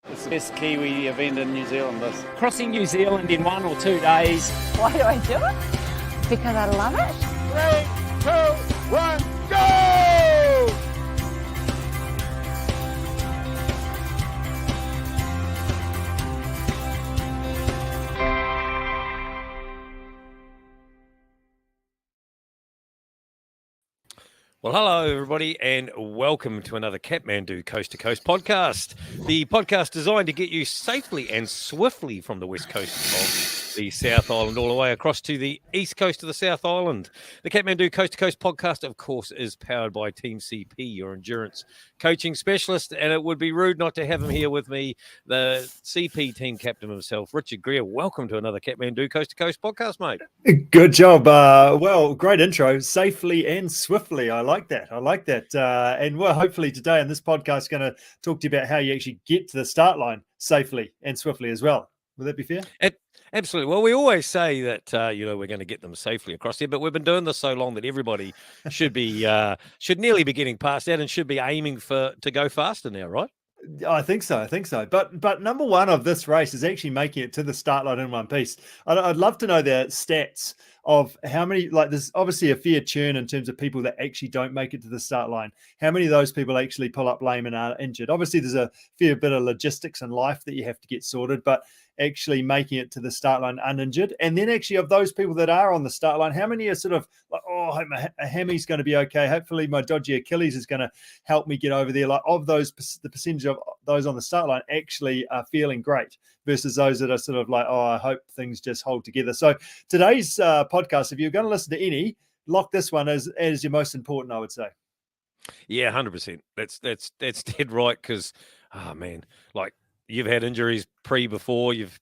It's the best Kiwi event in New Zealand, this. Crossing New Zealand in 1 or 2 days. Why do I do it? Because I love it. 3, 2, 1, go! Well, hello, everybody, and welcome to another Kathmandu Coast to Coast podcast. The podcast designed to get you safely and swiftly from the west coast of the South Island all the way across to the east coast of the South Island. The Kathmandu Coast to Coast podcast, of course, is powered by Team CP, your endurance coaching specialist, and it would be rude not to have him here with me, the CP team captain himself, Richard Greer. Welcome to another Kathmandu Coast to Coast podcast, mate. Good job. Well, great intro. Safely and swiftly. I like that. And well, hopefully today on this podcast, is going to talk to you about how you actually get to the start line safely and swiftly as well. Would that be fair? Absolutely. Well, we always say that, we're going to get them safely across here, but we've been doing this so long that everybody should nearly be getting past that and should be aiming to go faster now, right? I think so. But number one of this race is actually making it to the start line in one piece. I'd love to know the stats of how many, there's obviously a fair churn in terms of people that actually don't make it to the start line. How many of those people actually pull up lame and are injured? Obviously, there's a fair bit of logistics in life that you have to get sorted, but actually making it to the start line uninjured. And then actually of those people that are on the start line, how many are sort of like, oh, my hammy's going to be okay. Hopefully my dodgy Achilles is going to help me get over there. Like of those, the percentage of those on the start line actually are feeling great versus those that are sort of like, oh, I hope things just hold together. So today's podcast, if you're going to listen to any, lock this one as your most important, I would say. Yeah, 100%. That's dead right. Because, oh man, you've had injuries before. You've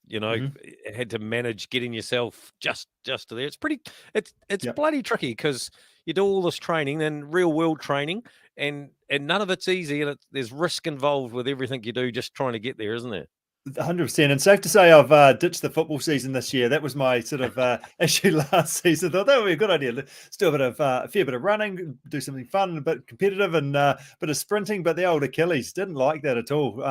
had to manage getting yourself just to there. It's bloody tricky because you do all this training and real world training, and none of it's easy, and there's risk involved with everything you do just trying to get there, isn't there? 100%. And safe to say I've ditched the football season this year. That was my sort of issue last season. I thought that would be a good idea. Let's do a fair bit of running, do something fun, a bit competitive, and a bit of sprinting. But the old Achilles didn't like that at all.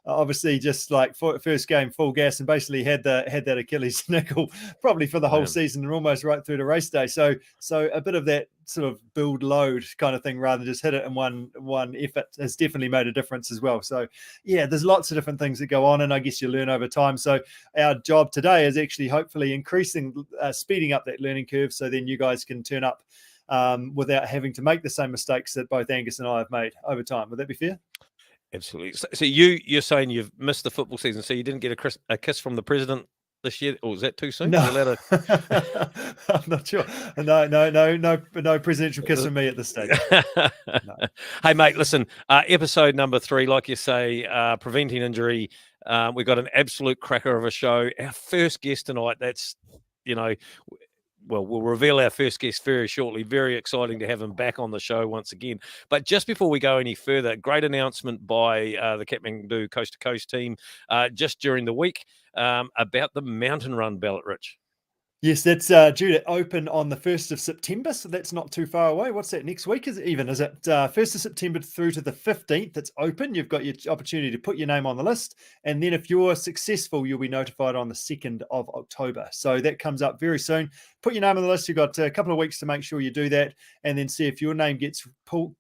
Obviously, just like first game, full gas, and basically had that Achilles nickel probably for the whole season and almost right through to race day. So a bit of that sort of build load kind of thing rather than just hit it in one effort has definitely made a difference as well. So yeah, there's lots of different things that go on, and I guess you learn over time. So our job today is actually hopefully speeding up that learning curve, so then you guys can turn up without having to make the same mistakes that both Angus and I have made over time. Would that be fair? Absolutely. So you're saying you've missed the football season, so you didn't get a kiss from the president this year, or was that too soon? No, I'm not sure. No presidential kiss from me at this stage. No. Hey, mate, listen, episode number 3, like you say, preventing injury. We've got an absolute cracker of a show. Our first guest tonight, we'll reveal our first guest very shortly. Very exciting to have him back on the show once again. But just before we go any further, great announcement by the Kathmandu Coast to Coast team just during the week about the mountain run ballot, Rich. Yes, that's due to open on the 1st of September, so that's not too far away. What's that, next week? Is it 1st of September through to the 15th? It's open. You've got your opportunity to put your name on the list, and then if you're successful, you'll be notified on the 2nd of October. So that comes up very soon. Put your name on the list. You've got a couple of weeks to make sure you do that, and then see if your name gets pulled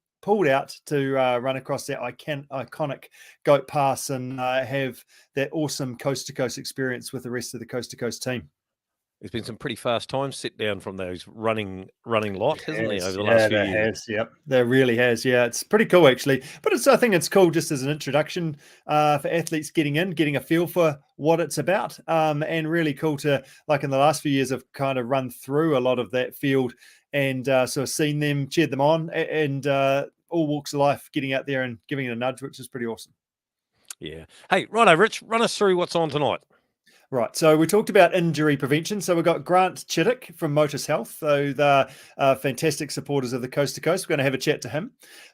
out to run across that iconic goat pass and have that awesome coast-to-coast experience with the rest of the coast-to-coast team. There's been some pretty fast times set down from those running lot, hasn't there, over the last few years? Yep, there really has. Yeah, it's pretty cool actually. But I think it's cool just as an introduction for athletes getting a feel for what it's about, and really cool to, like in the last few years, I've kind of run through a lot of that field and sort of seen them, cheered them on, and all walks of life getting out there and giving it a nudge, which is pretty awesome. Yeah. Hey, righto, Rich, run us through what's on tonight. Right, so we talked about injury prevention. So we've got Grant Chittock from Motus Health. So the fantastic supporters of the Coast to Coast. We're going to have a chat to him.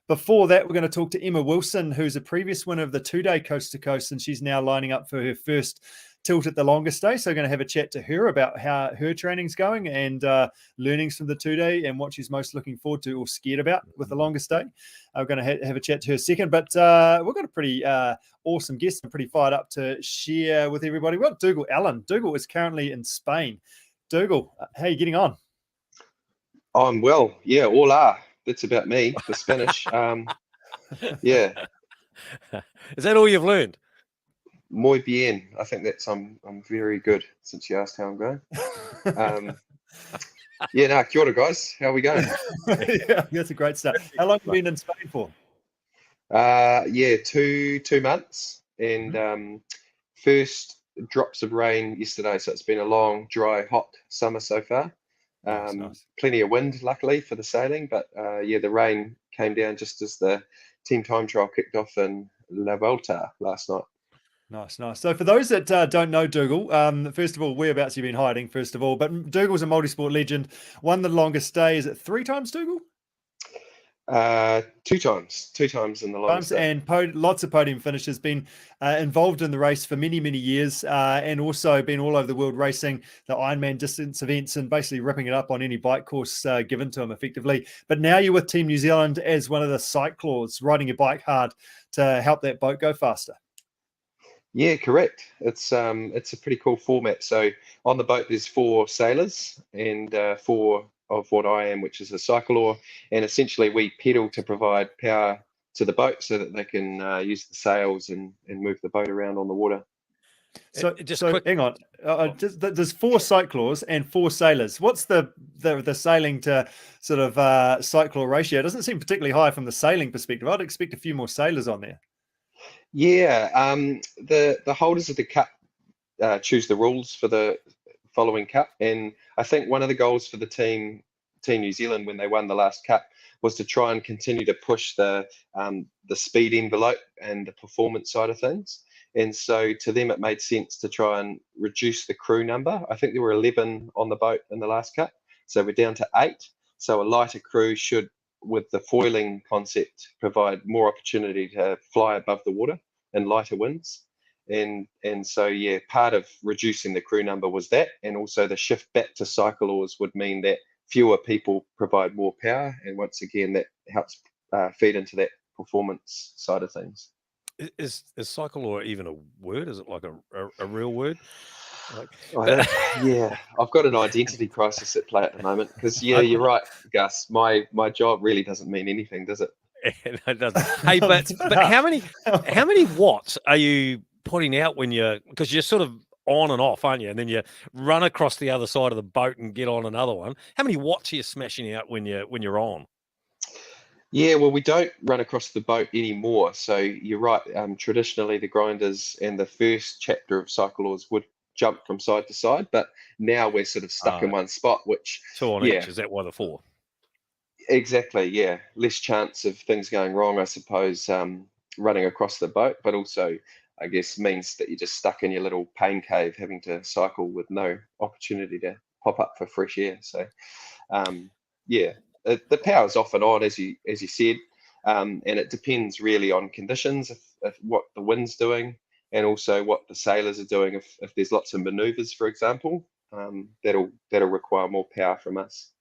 Before that, we're going to talk to Emma Wilson, who's a previous winner of the 2-day Coast to Coast, and she's now lining up for her first tilt at the longest day. So we're going to have a chat to her about how her training's going and learnings from the 2-day and what she's most looking forward to or scared about with the longest day. We're going to have a chat to her second, but we've got a pretty awesome guest. I'm pretty fired up to share with everybody. We've got Dougal Allan. Dougal is currently in Spain. Dougal, how are you getting on? I'm well. Yeah, hola. That's about me, the Spanish. Yeah. Is that all you've learned? Muy bien. I think that's I'm very good since you asked how I'm going. Yeah, no, kia ora, guys. How are we going? Yeah, that's a great start. How long have you been in Spain for? Yeah, two months. And first drops of rain yesterday. So it's been a long, dry, hot summer so far. Nice. Plenty of wind, luckily, for the sailing. But yeah, the rain came down just as the team time trial kicked off in La Vuelta last night. Nice. So for those that don't know Dougal, first of all, whereabouts have you been hiding, first of all? But Dougal's a multisport legend. Won the longest day. Is it 3 times, Dougal? 2 times in the longest day. And lots of podium finishes. Been involved in the race for many years, and also been all over the world racing the Ironman distance events and basically ripping it up on any bike course given to him effectively. But now you're with Team New Zealand as one of the cyclors, riding your bike hard to help that boat go faster. Yeah, correct. It's a pretty cool format. So on the boat there's 4 sailors and 4 of what I am, which is a cyclor, and essentially we pedal to provide power to the boat so that they can use the sails and move the boat around on the water. So hang on. There's 4 cyclors and 4 sailors. What's the sailing to sort of cyclor ratio? It doesn't seem particularly high from the sailing perspective. I'd expect a few more sailors on there. Yeah, the holders of the cup choose the rules for the following cup, and I think one of the goals for the Team New Zealand when they won the last cup was to try and continue to push the speed envelope and the performance side of things. And so to them, it made sense to try and reduce the crew number. I think there were 11 on the boat in the last cup, so we're down to 8. So a lighter crew should, with the foiling concept, provide more opportunity to fly above the water in lighter winds. And so, yeah, part of reducing the crew number was that, and also the shift back to cyclors would mean that fewer people provide more power, and once again, that helps feed into that performance side of things. Is cyclor even a word? Is it like a real word? Yeah, I've got an identity crisis at play at the moment because, yeah, you're right, Gus. My job really doesn't mean anything, does it? It doesn't. Hey, but how many watts are you putting out when because you're sort of on and off, aren't you? And then you run across the other side of the boat and get on another one. How many watts are you smashing out when you're on? Yeah, well, we don't run across the boat anymore. So you're right. Traditionally, the grinders and the first chapter of cyclors would jump from side to side, but now we're sort of stuck in one spot, which 2 on each. Is that why the 4? Exactly, yeah. Less chance of things going wrong, I suppose, running across the boat, but also, I guess, means that you're just stuck in your little pain cave having to cycle with no opportunity to pop up for fresh air. So, yeah, the power's off and on, as you said, and it depends really on conditions, if what the wind's doing, and also what the sailors are doing. If there's lots of manoeuvres, for example, that'll require more power from us.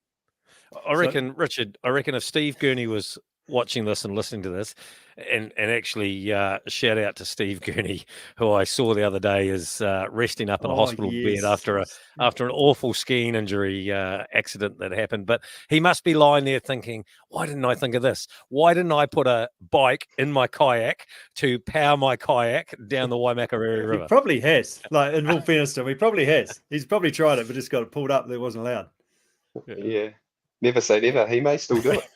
I reckon, Richard, if Steve Gurney was watching this and listening to this, and actually shout out to Steve Gurney, who I saw the other day is resting up in a hospital bed after an awful skiing injury accident that happened. But he must be lying there thinking, why didn't I think of this? Why didn't I put a bike in my kayak to power my kayak down the Waimakariri River? He probably has. Like, in all fairness to him, he probably has. He's probably tried it, but just got it pulled up. That wasn't allowed. Yeah. Never say never. He may still do it.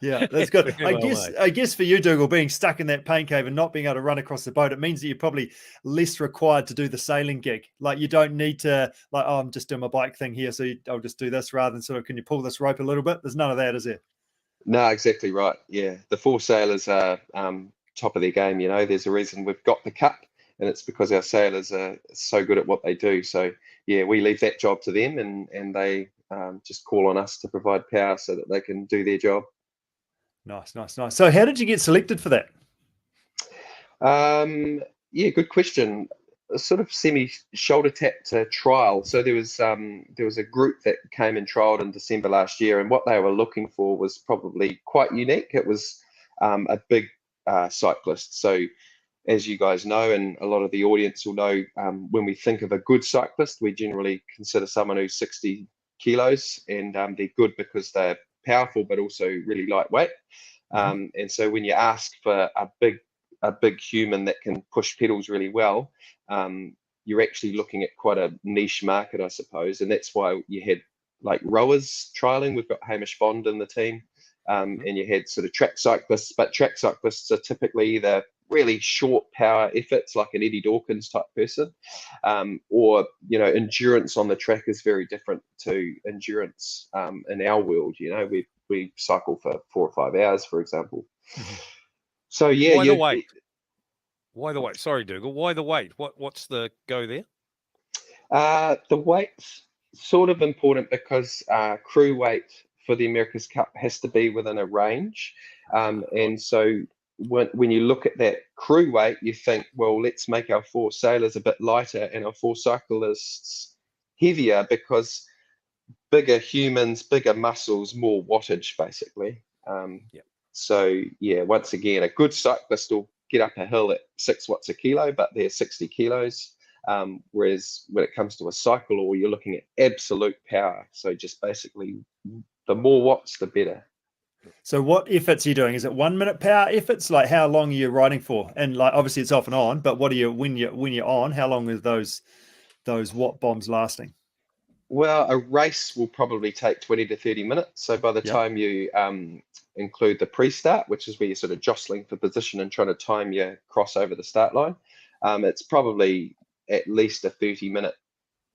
Yeah, that's good. I guess for you, Dougal, being stuck in that pain cave and not being able to run across the boat, it means that you're probably less required to do the sailing gig. Like, you don't need to, like, oh, I'm just doing my bike thing here, so I'll just do this, rather than sort of, can you pull this rope a little bit? There's none of that, is there? No, exactly right. Yeah, the 4 sailors are top of their game. You know, there's a reason we've got the cup, and it's because our sailors are so good at what they do. So yeah, we leave that job to them, and they just call on us to provide power so that they can do their job. Nice. So how did you get selected for that? Yeah, good question. a sort of semi shoulder tap to trial. So there was a group that came and trialed in December last year, and what they were looking for was probably quite unique. It was a big cyclist. So as you guys know, and a lot of the audience will know, when we think of a good cyclist, we generally consider someone who's 60 kilos, and they're good because they're powerful but also really lightweight. And so when you ask for a big human that can push pedals really well, you're actually looking at quite a niche market, I suppose. And that's why you had like rowers trialing. We've got Hamish Bond in the team, and you had sort of track cyclists, but track cyclists are typically the really short power efforts, like an Eddie Dawkins type person, or endurance on the track is very different to endurance in our world. We cycle for 4 or 5 hours, for example. So yeah, why the weight? Sorry, Dougal. Why the weight? What's the go there? The weight's sort of important because crew weight for the America's Cup has to be within a range, and so when you look at that crew weight, you think, well, let's make our 4 sailors a bit lighter and our 4 cyclists heavier, because bigger humans, bigger muscles, more wattage, basically. So yeah, once again, a good cyclist will get up a hill at 6 watts a kilo, but they're 60 kilos. Whereas when it comes to a cycle, or you're looking at absolute power, so just basically the more watts, the better. So what efforts are you doing? Is it 1 minute power efforts? Like how long are you riding for? And like obviously it's off and on, but what are you when you're on? How long is those watt bombs lasting? Well, a race will probably take 20 to 30 minutes. So by the time you include the pre-start, which is where you're sort of jostling for position and trying to time your cross over the start line, it's probably at least a 30-minute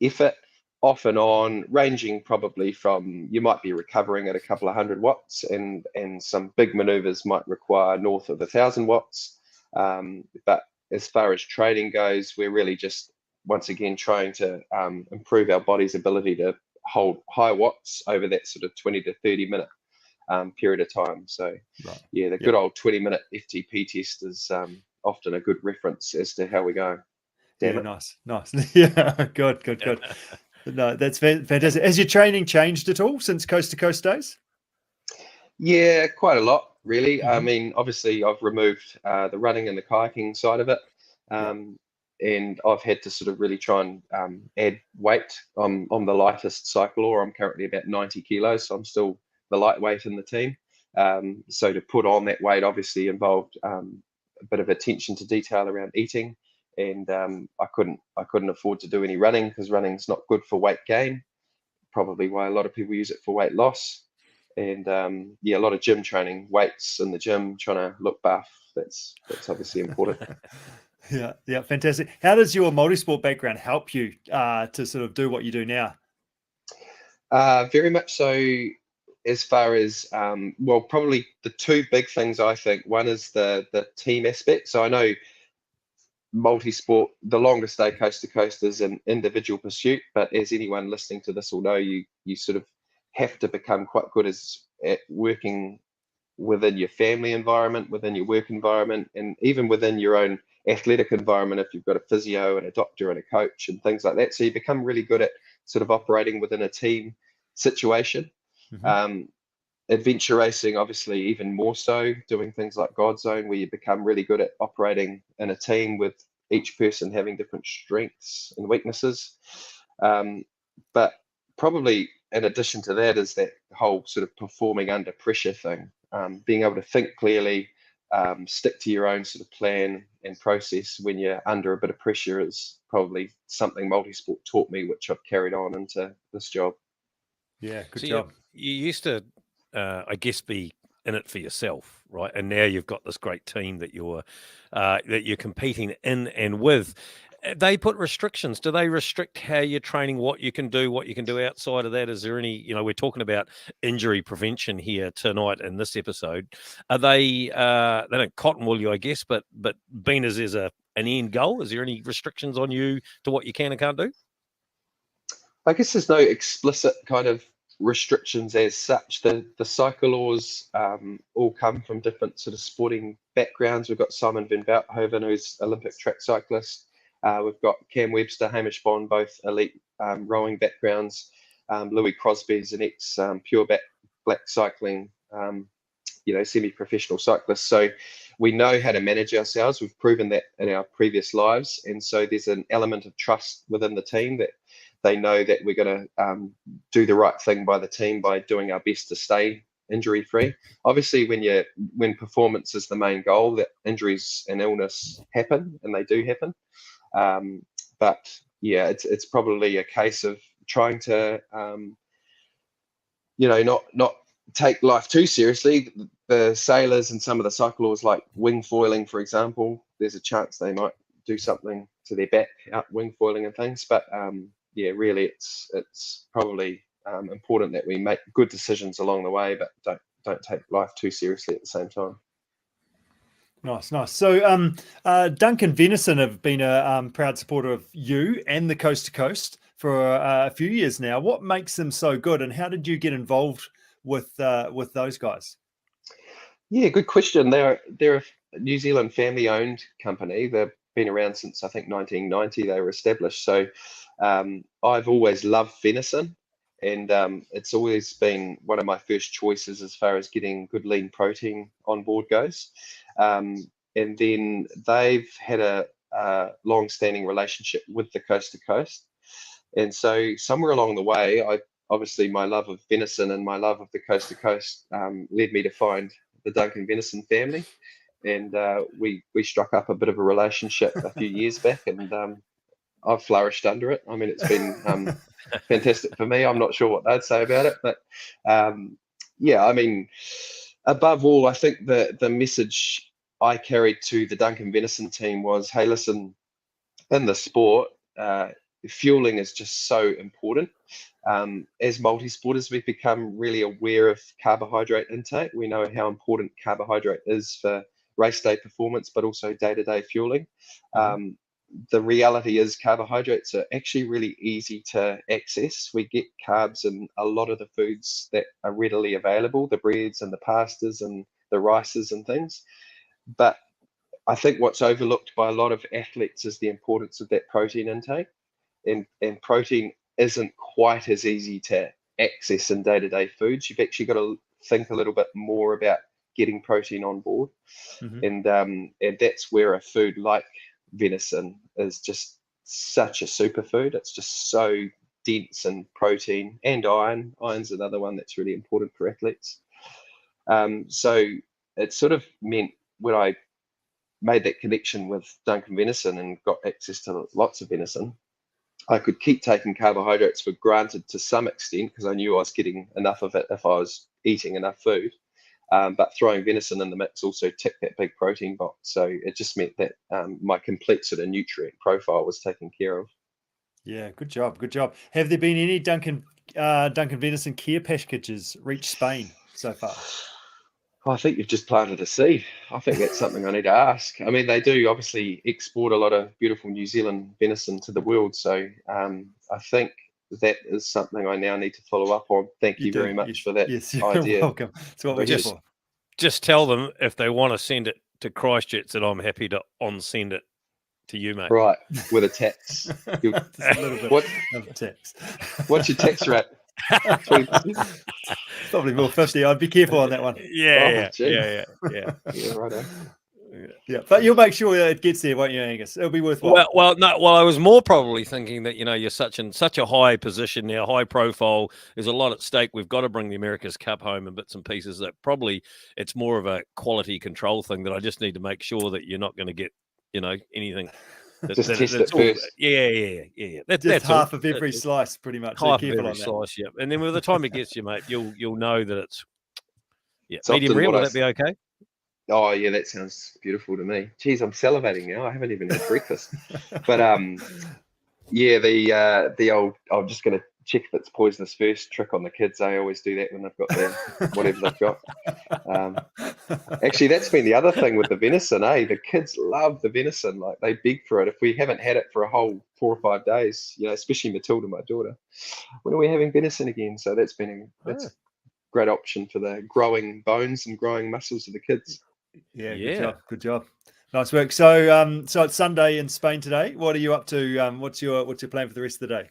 effort, off and on, ranging probably from, you might be recovering at a couple of 100 watts, and some big maneuvers might require north of 1,000 watts. But as far as training goes, we're really just, once again, trying to improve our body's ability to hold high watts over that sort of 20 to 30 minute period of time. So yeah, the good old 20-minute FTP test is often a good reference as to how we go. Nice. Yeah, good. No, that's fantastic. Has your training changed at all since Coast to Coast days? Yeah, quite a lot, really. I mean, obviously I've removed the running and the kayaking side of it. And I've had to sort of really try and add weight. I'm the lightest cycler. I'm currently about 90 kilos, so I'm still the lightweight in the team. So to put on that weight obviously involved a bit of attention to detail around eating, and I couldn't afford to do any running, because running's not good for weight gain. Probably why a lot of people use it for weight loss. And a lot of gym training, weights in the gym, trying to look buff. That's obviously important. Yeah, fantastic. How does your multisport background help you to sort of do what you do now? Very much so, as far as, well, probably the 2 big things, I think. One is the team aspect. So I know multisport, the longest day coast to coast is an individual pursuit, but as anyone listening to this will know, you sort of have to become quite good at working within your family environment, within your work environment, and even within your own athletic environment, if you've got a physio and a doctor and a coach and things like that. So you become really good at sort of operating within a team situation. Adventure racing, obviously, even more so, doing things like God Zone, where you become really good at operating in a team with each person having different strengths and weaknesses. But probably in addition to that is that whole sort of performing under pressure thing, being able to think clearly, stick to your own sort of plan and process when you're under a bit of pressure is probably something multisport taught me, which I've carried on into this job. Yeah, good job. You used to, I guess, be in it for yourself, right? And now you've got this great team that you're competing in and with. They put restrictions. Do they restrict how you're training, what you can do outside of that? Is there any, we're talking about injury prevention here tonight in this episode. Are they don't cotton wool you, I guess, but being as there's an end goal, is there any restrictions on you to what you can and can't do? I guess there's no explicit kind of restrictions as such. The cyclors all come from different sort of sporting backgrounds. We've got Simon van Velthoven, who's Olympic track cyclist. We've got Cam Webster, Hamish Bond, both elite rowing backgrounds. Louis Crosby's an ex pure black cycling, semi-professional cyclist. So we know how to manage ourselves. We've proven that in our previous lives. And so there's an element of trust within the team that they know that we're going to do the right thing by the team by doing our best to stay injury-free. Obviously, when performance is the main goal, that injuries and illness happen, and they do happen. But yeah, it's probably a case of trying to, not take life too seriously. The sailors and some of the cyclists, like wing foiling, for example, there's a chance they might do something to their back out wing foiling and things. But really, it's probably important that we make good decisions along the way, but don't take life too seriously at the same time. Nice. So Duncan Venison have been a proud supporter of you and the Coast to Coast for a few years now. What makes them so good, and how did you get involved with those guys? Yeah, good question. They're a New Zealand family-owned company. They've been around since, I think, 1990. They were established. So I've always loved venison, and it's always been one of my first choices as far as getting good lean protein on board goes. And then they've had a long-standing relationship with the Coast to Coast. And so somewhere along the way, obviously my love of venison and my love of the Coast to Coast led me to find the Duncan Venison family. And we struck up a bit of a relationship a few years back, and I've flourished under it. I mean, it's been fantastic for me. I'm not sure what they'd say about it, but I mean, above all, I think the message I carried to the Duncan Venison team was, hey, listen, in the sport, fueling is just so important. As multi-sporters, we've become really aware of carbohydrate intake. We know how important carbohydrate is for race day performance, but also day-to-day fueling. The reality is carbohydrates are actually really easy to access. We get carbs in a lot of the foods that are readily available, the breads and the pastas and the rices and things. But I think what's overlooked by a lot of athletes is the importance of that protein intake. And protein isn't quite as easy to access in day-to-day foods. You've actually got to think a little bit more about getting protein on board. And that's where a food like venison is just such a superfood. It's just so dense in protein and iron. Iron's another one that's really important for athletes. So it sort of meant when I made that connection with Duncan Venison and got access to lots of venison, I could keep taking carbohydrates for granted to some extent because I knew I was getting enough of it if I was eating enough food. But throwing venison in the mix also ticked that big protein box. So it just meant that my complete sort of nutrient profile was taken care of. Yeah, good job. Have there been any Duncan Venison care packages reach Spain so far? I think you've just planted a seed. I think that's something I need to ask. I mean, they do obviously export a lot of beautiful New Zealand venison to the world. So I think that is something I now need to follow up on. Thank you very much for that idea. You're welcome. That's what we're here for. Just tell them if they want to send it to Christchurch that I'm happy to on-send it to you, mate. Right, with a tax. Just a little bit of tax. What's your tax rate? Probably more 50. I'd be careful on that one. Yeah, right. Yeah, but you'll make sure that it gets there, won't you, Angus? It'll be worthwhile. Well, I was more probably thinking that you're in such a high position now, high profile. There's a lot at stake. We've got to bring the America's Cup home in bits and pieces. That probably it's more of a quality control thing that I just need to make sure that you're not going to get anything. Just test it first. Yeah. That's half of every slice, pretty much. Half of every slice, yeah. And then by the time it gets you, mate, you'll know that it's medium rare. Will that be okay? Oh yeah, that sounds beautiful to me. Geez, I'm salivating now. I haven't even had breakfast. But the old I'm just going to check if it's poisonous first trick on the kids. I always do that when they've got their whatever they've got. Actually, that's been the other thing with the venison. The kids love the venison. Like they beg for it. If we haven't had it for a whole 4 or 5 days, especially Matilda, my daughter, when are we having venison again? So that's been a great option for the growing bones and growing muscles of the kids. Yeah. Good job. Nice work. So, so it's Sunday in Spain today. What are you up to? What's your plan for the rest of the day?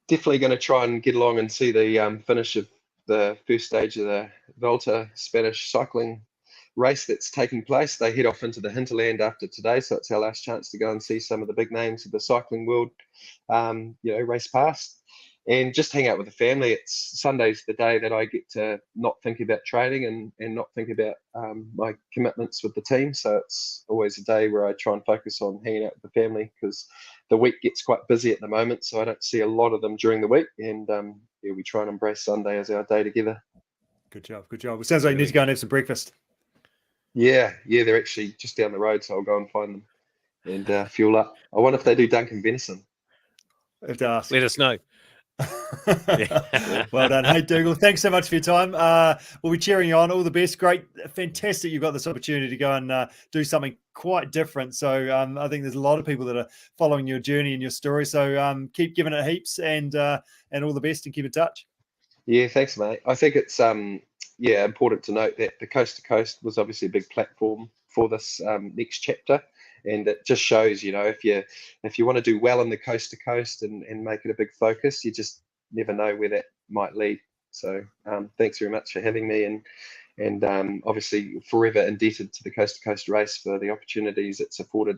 Definitely going to try and get along and see the finish of the first stage of the Volta Spanish cycling race that's taking place. They head off into the hinterland after today, so it's our last chance to go and see some of the big names of the cycling world, race past, and just hang out with the family. It's Sunday's the day that I get to not think about training and not think about my commitments with the team. So it's always a day where I try and focus on hanging out with the family, because the week gets quite busy at the moment, so I don't see a lot of them during the week. And we try and embrace Sunday as our day together. Good job. Good job. It sounds like you need to go and have some breakfast. Yeah, they're actually just down the road, so I'll go and find them and fuel up. I wonder if they do Duncan venison. I have to ask. Let us know. Well done. Hey, Dougal, thanks so much for your time. We'll be cheering you on. All the best. Great. Fantastic. You've got this opportunity to go and do something quite different. So I think there's a lot of people that are following your journey and your story. So keep giving it heaps and all the best, and keep in touch. Yeah, thanks, mate. I think it's important to note that the Coast to Coast was obviously a big platform for this next chapter, and it just shows, if you want to do well in the Coast to Coast and make it a big focus, you just never know where that might lead. So thanks very much for having me, and obviously forever indebted to the Coast to Coast race for the opportunities it's afforded,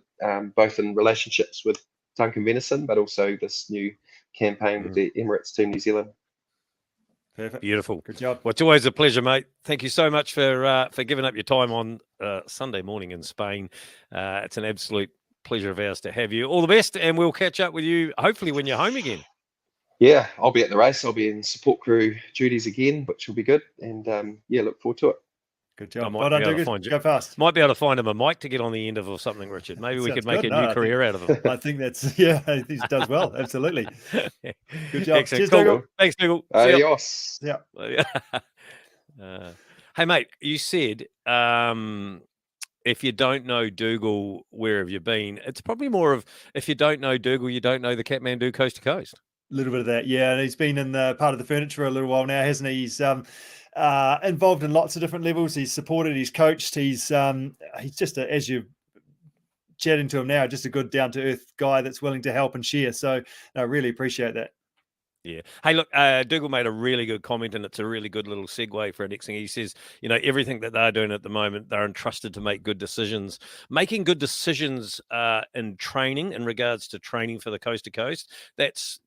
both in relationships with Duncan Venison, but also this new campaign with the Emirates Team New Zealand. Perfect. Beautiful. Good job. Well, it's always a pleasure, mate. Thank you so much for giving up your time on Sunday morning in Spain. It's an absolute pleasure of ours to have you. All the best, and we'll catch up with you hopefully when you're home again. Yeah, I'll be at the race. I'll be in support crew duties again, which will be good. And look forward to it. Good job. might Well be done, able to Dougal. find you- Go fast. Might be able to find him a mic to get on the end of or something, Richard. Maybe we Sounds could make good. a No, new I career out of him. I think that's, yeah, he does well. Absolutely. Good job. Excellent. Cheers, Cool. Dougal. Thanks, Dougal. See ya. Adios. Yeah. Hey, mate, you said if you don't know Dougal, where have you been? It's probably more of if you don't know Dougal, you don't know the Kathmandu Coast to Coast. A little bit of that, yeah. And he's been in the part of the furniture for a little while now, hasn't he? He's involved in lots of different levels. He's supported, he's coached. He's just, as you're chatting to him now, just a good down to earth guy that's willing to help and share. So I really appreciate that. Yeah. Hey, look, Dougal made a really good comment, and it's a really good little segue for our next thing. He says, everything that they're doing at the moment, they're entrusted to make good decisions. Making good decisions in training, in regards to training for the Coast to Coast, that's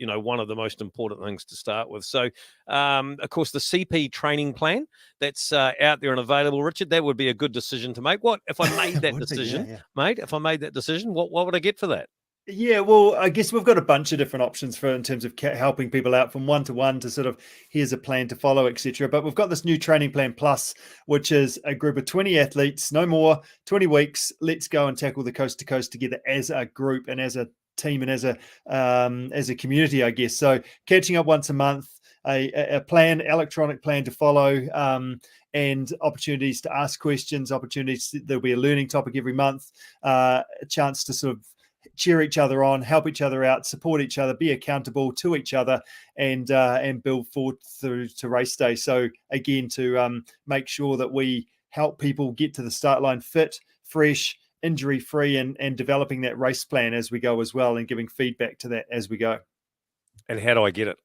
one of the most important things to start with. So, of course, the CP training plan that's out there and available, Richard, that would be a good decision to make. What if I made that decision, mate? If I made that decision, what would I get for that? Yeah, well, I guess we've got a bunch of different options in terms of helping people out from one-to-one to sort of here's a plan to follow, etc. But we've got this new Training Plan Plus, which is a group of 20 athletes, no more, 20 weeks. Let's go and tackle the Coast to Coast together as a group and as a team and as a community, I guess. So catching up once a month, a plan, electronic plan to follow, and opportunities to ask questions, opportunities. There'll be a learning topic every month, a chance to sort of cheer each other on, help each other out, support each other, be accountable to each other, and build forward through to race day. So again, to make sure that we help people get to the start line fit, fresh, injury-free, and developing that race plan as we go as well, and giving feedback to that as we go. And how do I get it?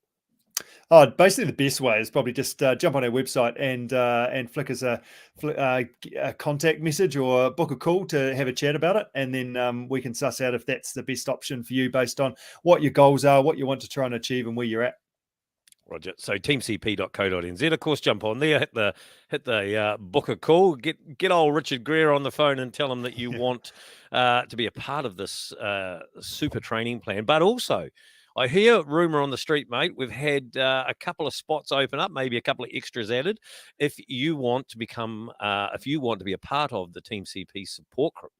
Oh, basically the best way is probably just jump on our website and flick us a contact message or book a call to have a chat about it, and then we can suss out if that's the best option for you based on what your goals are, what you want to try and achieve, and where you're at. Roger. So teamcp.co.nz. Of course, jump on there, hit the book a call, get old Richard Greer on the phone and tell him that you want to be a part of this super training plan, but also, I hear rumor on the street, mate. We've had a couple of spots open up, maybe a couple of extras added. If you want to be a part of the Team CP support group.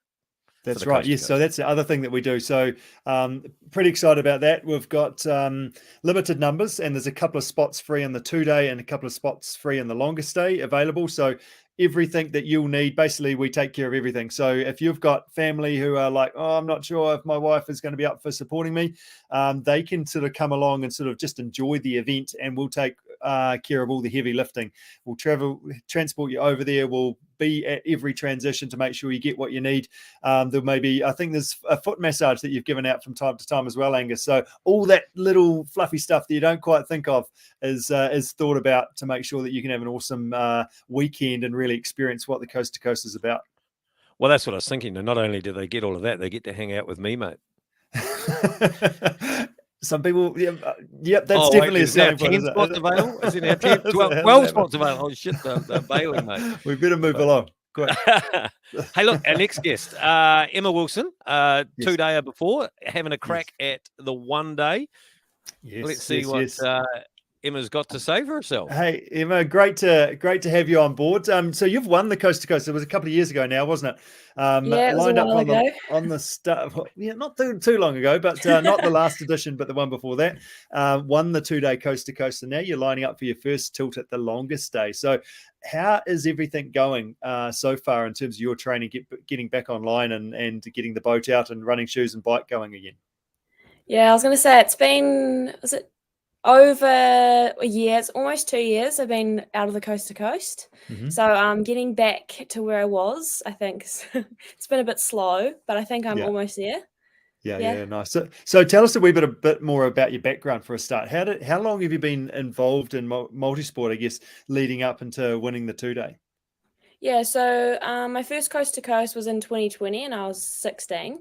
That's right. Yes. So that's the other thing that we do. So pretty excited about that. We've got limited numbers, and there's a couple of spots free on the 2-day and a couple of spots free in the longest stay available. So everything that you'll need, basically we take care of everything. So if you've got family who are like, oh, I'm not sure if my wife is going to be up for supporting me, they can sort of come along and sort of just enjoy the event, and we'll take care of all the heavy lifting. We'll transport you over there. We'll be at every transition to make sure you get what you need. There may be, I think there's a foot massage that you've given out from time to time as well, Angus. So all that little fluffy stuff that you don't quite think of is thought about to make sure that you can have an awesome weekend and really experience what the Coast to Coast is about. Well, that's what I was thinking. And not only do they get all of that, they get to hang out with me, mate. Some people, yep, that's definitely a selling point. 10 spots available? Is it now 10, 12 spots available? Oh, shit, they're bailing, mate. We better move along. Quick. Hey, look, our next guest, Emma Wilson, 2-dayer before, having a crack at the 1 day. Yes, let's see what Emma's got to say for herself. Hey, Emma, great to have you on board. So you've won the Coast to Coast. It was a couple of years ago now, wasn't it? It was lined a while up ago. on the start. Yeah, not too long ago, but not the last edition, but the one before that. Won the 2-day Coast to Coast, and now you're lining up for your first tilt at the longest day. So, how is everything going so far in terms of your training, getting back online and getting the boat out and running shoes and bike going again? Yeah, I was going to say it's been, over a year, it's almost 2 years I've been out of the Coast to Coast. Mm-hmm. So getting back to where I was, I think it's been a bit slow, but I think I'm almost there. Yeah, nice. So tell us a bit more about your background for a start. How long have you been involved in multisport, I guess, leading up into winning the 2-day? Yeah, so my first Coast to Coast was in 2020 and I was 16.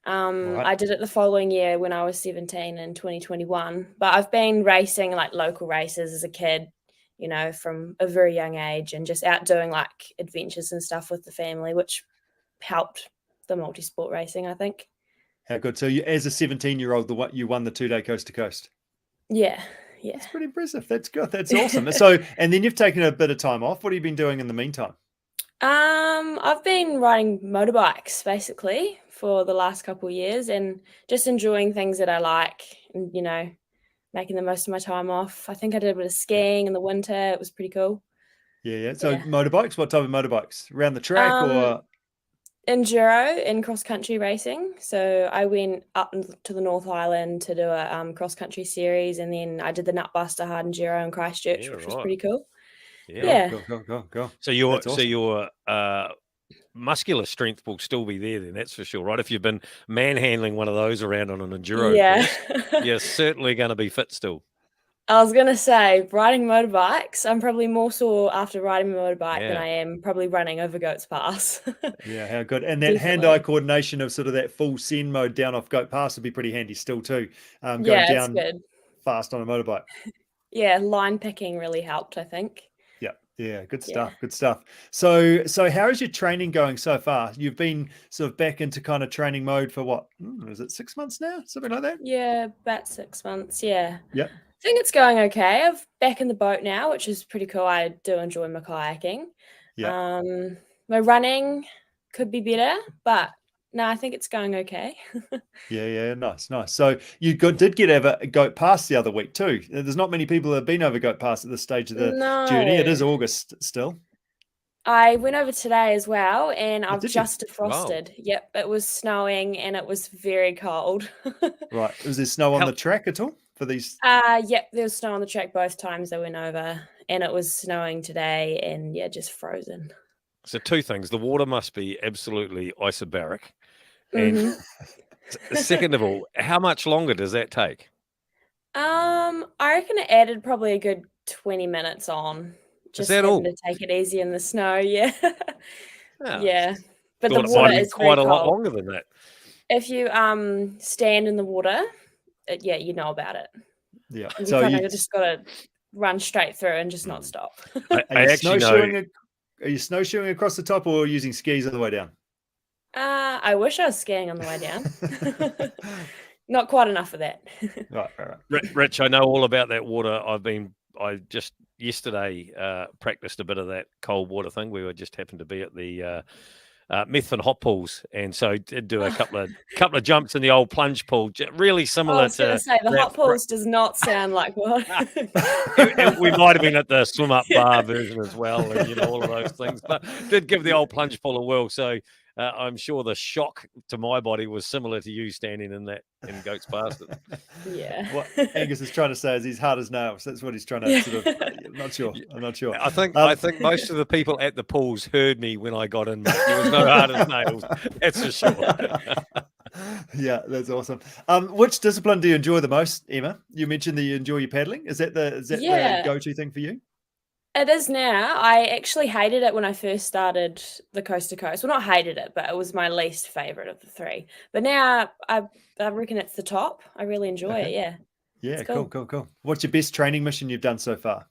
Right. I did it the following year when I was 17 in 2021, but I've been racing like local races as a kid, from a very young age, and just out doing like adventures and stuff with the family, which helped the multisport racing, I think. How good. So you, as a 17-year-old, you won the 2-day Coast to Coast. Yeah. That's pretty impressive. That's good. That's awesome. So, and then you've taken a bit of time off. What have you been doing in the meantime? I've been riding motorbikes basically for the last couple of years and just enjoying things that I like and, making the most of my time off. I think I did a bit of skiing in the winter. It was pretty cool. Yeah. So motorbikes, what type of motorbikes? Around the track or? Enduro and cross-country racing. So I went up to the North Island to do a cross-country series, and then I did the Nutbuster Hard Enduro in Christchurch, which was pretty cool. Yeah. Go. So your muscular strength will still be there then, that's for sure, right? If you've been manhandling one of those around on an enduro course, you're certainly going to be fit still. I was going to say, riding motorbikes, I'm probably more sore after riding a motorbike than I am probably running over Goats Pass. Yeah, how good. And that hand-eye coordination of sort of that full send mode down off Goat Pass would be pretty handy still too. Going down fast on a motorbike. Yeah, line picking really helped, I think. Yeah, good stuff. Good stuff. So how is your training going so far? You've been sort of back into kind of training mode for what? Is it 6 months now? Something like that? Yeah, about 6 months. Yeah. Yep. I think it's going okay. I'm back in the boat now, which is pretty cool. I do enjoy my kayaking. Yeah. My running could be better, but no, I think it's going okay. Yeah, nice. So you did get over Goat Pass the other week too. There's not many people that have been over Goat Pass at this stage of the journey. It is August still. I went over today as well, and I've just defrosted. Wow. Yep, it was snowing and it was very cold. Right. Was there snow on the track at all for these? Yep, there was snow on the track both times I went over, and it was snowing today, and just frozen. So two things. The water must be absolutely isobaric. And second of all, how much longer does that take? I reckon it added probably a good 20 minutes on. Just having to take it easy in the snow, yeah. Yeah. But the water is quite a lot longer than that. If you stand in the water, you know about it. Yeah. So you just got to run straight through and just not stop. Are you snowshoeing across the top or using skis on the way down? I wish I was skiing on the way down. Not quite enough of that. Right. Rich, I know all about that water. I just yesterday practiced a bit of that cold water thing. We just happened to be at the Methven hot pools, and so did do a couple of jumps in the old plunge pool, really similar. I was going to say the hot pools does not sound like what. We might have been at the swim up bar version as well, and all of those things, but did give the old plunge pool a whirl. So I'm sure the shock to my body was similar to you standing in Goats Bastard. Yeah. What Angus is trying to say is he's hard as nails. That's what he's trying to sort of. I'm not sure. I'm not sure. I think most of the people at the pools heard me when I got in, mate. There was no hard as nails. That's for sure. Yeah, that's awesome. Which discipline do you enjoy the most, Emma? You mentioned that you enjoy your paddling. Is that the go-to thing for you? It is now. I actually hated it when I first started the coast to coast. Well, not hated it, but it was my least favorite of the three. But now I reckon it's the top. I really enjoy it. Yeah. Yeah, It's cool. cool. What's your best training mission you've done so far?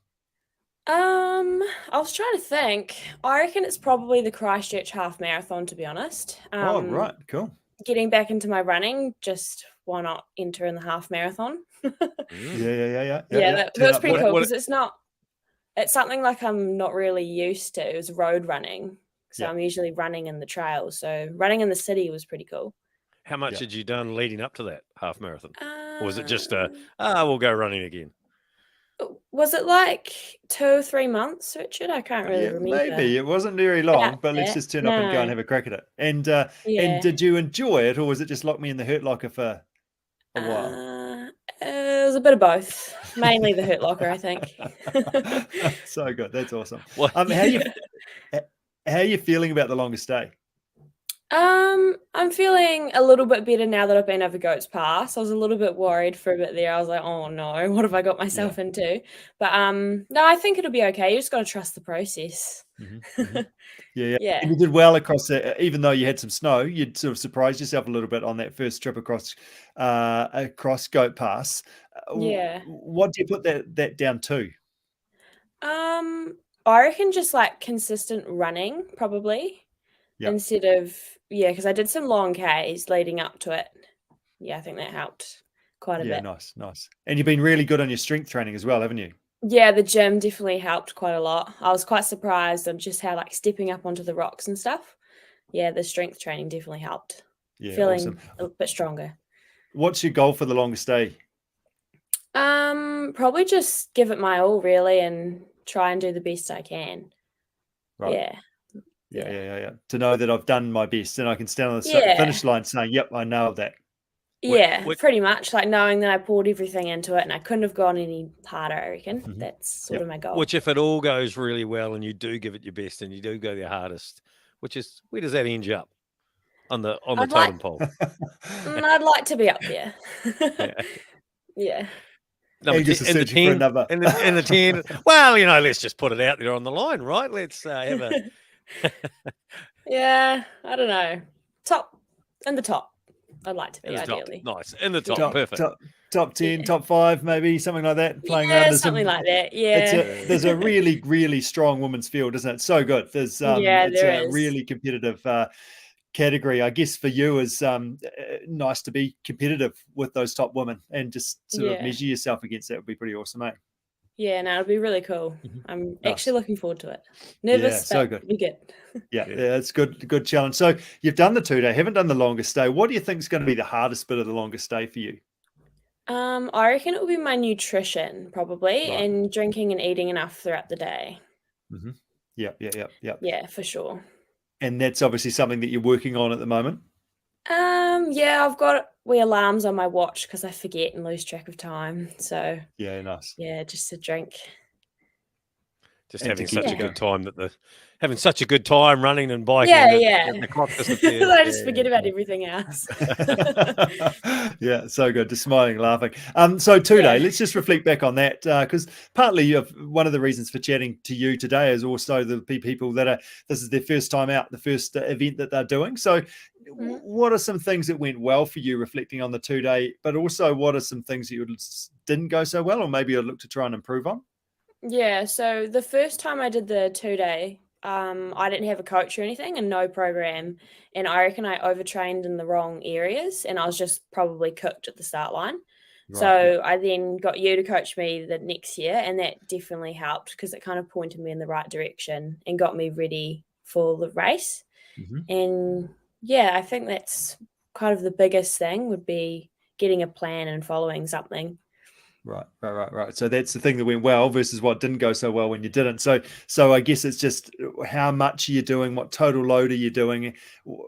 I was trying to think. I reckon it's probably the Christchurch half marathon, to be honest. Oh, right, cool. Getting back into my running, just why not enter in the half marathon? Yeah. That was pretty cool because it's something like I'm not really used to. It was road running. So I'm usually running in the trails. So running in the city was pretty cool. How much had you done leading up to that half marathon? Or was it just we'll go running again? Was it like 2 or 3 months, Richard? I can't really remember. Maybe it wasn't very long, but let's just turn up and go and have a crack at it. And did you enjoy it, or was it just lock me in the hurt locker for a while? It was a bit of both. Mainly the hurt locker, I think. So good. That's awesome. How are you feeling about the longest day? I'm feeling a little bit better now that I've been over Goats Pass. I was a little bit worried for a bit there. I was like, oh no, what have I got myself into? But no, I think it'll be okay. You just got to trust the process. Yeah. And you did well across it, even though you had some snow. You'd sort of surprised yourself a little bit on that first trip across Goat Pass. What do you put that down to? I reckon just like consistent running, probably. Instead of, because I did some long Ks leading up to it. Yeah, I think that helped quite a bit. Yeah, nice. And you've been really good on your strength training as well, haven't you? Yeah, the gym definitely helped quite a lot. I was quite surprised on just how like stepping up onto the rocks and stuff. Yeah, the strength training definitely helped. Yeah, feeling awesome. A bit stronger. What's your goal for the longest day? Probably just give it my all really and try and do the best I can. Right. Yeah. To know that I've done my best and I can stand on the finish line saying, yep, I know that. Yeah, pretty much like knowing that I poured everything into it and I couldn't have gone any harder, I reckon. That's sort of my goal. Which if it all goes really well and you do give it your best and you do go your hardest, where does that end you up on the totem pole? I'd like to be up there. Yeah. Number 10, in the 10. Well, let's just put it out there on the line, right? Let's have a... Yeah, I don't know. In the top. I'd like to be ideally. Nice. In the top. Perfect. Top 10, top 5, maybe something like that. Playing around. Something like that. Yeah. There's a really, really strong women's field, isn't it? So good. There's it's a really competitive category. I guess for you is nice to be competitive with those top women and just sort of measure yourself against that would be pretty awesome, mate. Yeah, no, it'll be really cool. I'm actually looking forward to it. Nervous, but so good. It'll be good. Yeah, it's good challenge. So you've done the 2 day, haven't done the longest day. What do you think is going to be the hardest bit of the longest day for you? I reckon it will be my nutrition probably and drinking and eating enough throughout the day. Yeah. Yeah, for sure. And that's obviously something that you're working on at the moment. I've got alarms on my watch because I forget and lose track of time. So nice. Yeah, just to drink. Just having such a good time having such a good time running and biking. The clock disappears. I just forget about everything else. Yeah, so good. Just smiling, laughing. So 2 day, let's just reflect back on that because partly one of the reasons for chatting to you today is also the people that this is their first time out, the first event that they're doing. So what are some things that went well for you reflecting on the 2 day, but also what are some things that you didn't go so well or maybe you'd look to try and improve on? Yeah, so the first time I did the 2 day, I didn't have a coach or anything and no program. And I reckon I overtrained in the wrong areas and I was just probably cooked at the start line. So I then got you to coach me the next year and that definitely helped because it kind of pointed me in the right direction and got me ready for the race. And I think that's kind of the biggest thing would be getting a plan and following something. Right. So that's the thing that went well versus what didn't go so well when you didn't. So I guess it's just how much are you doing? What total load are you doing?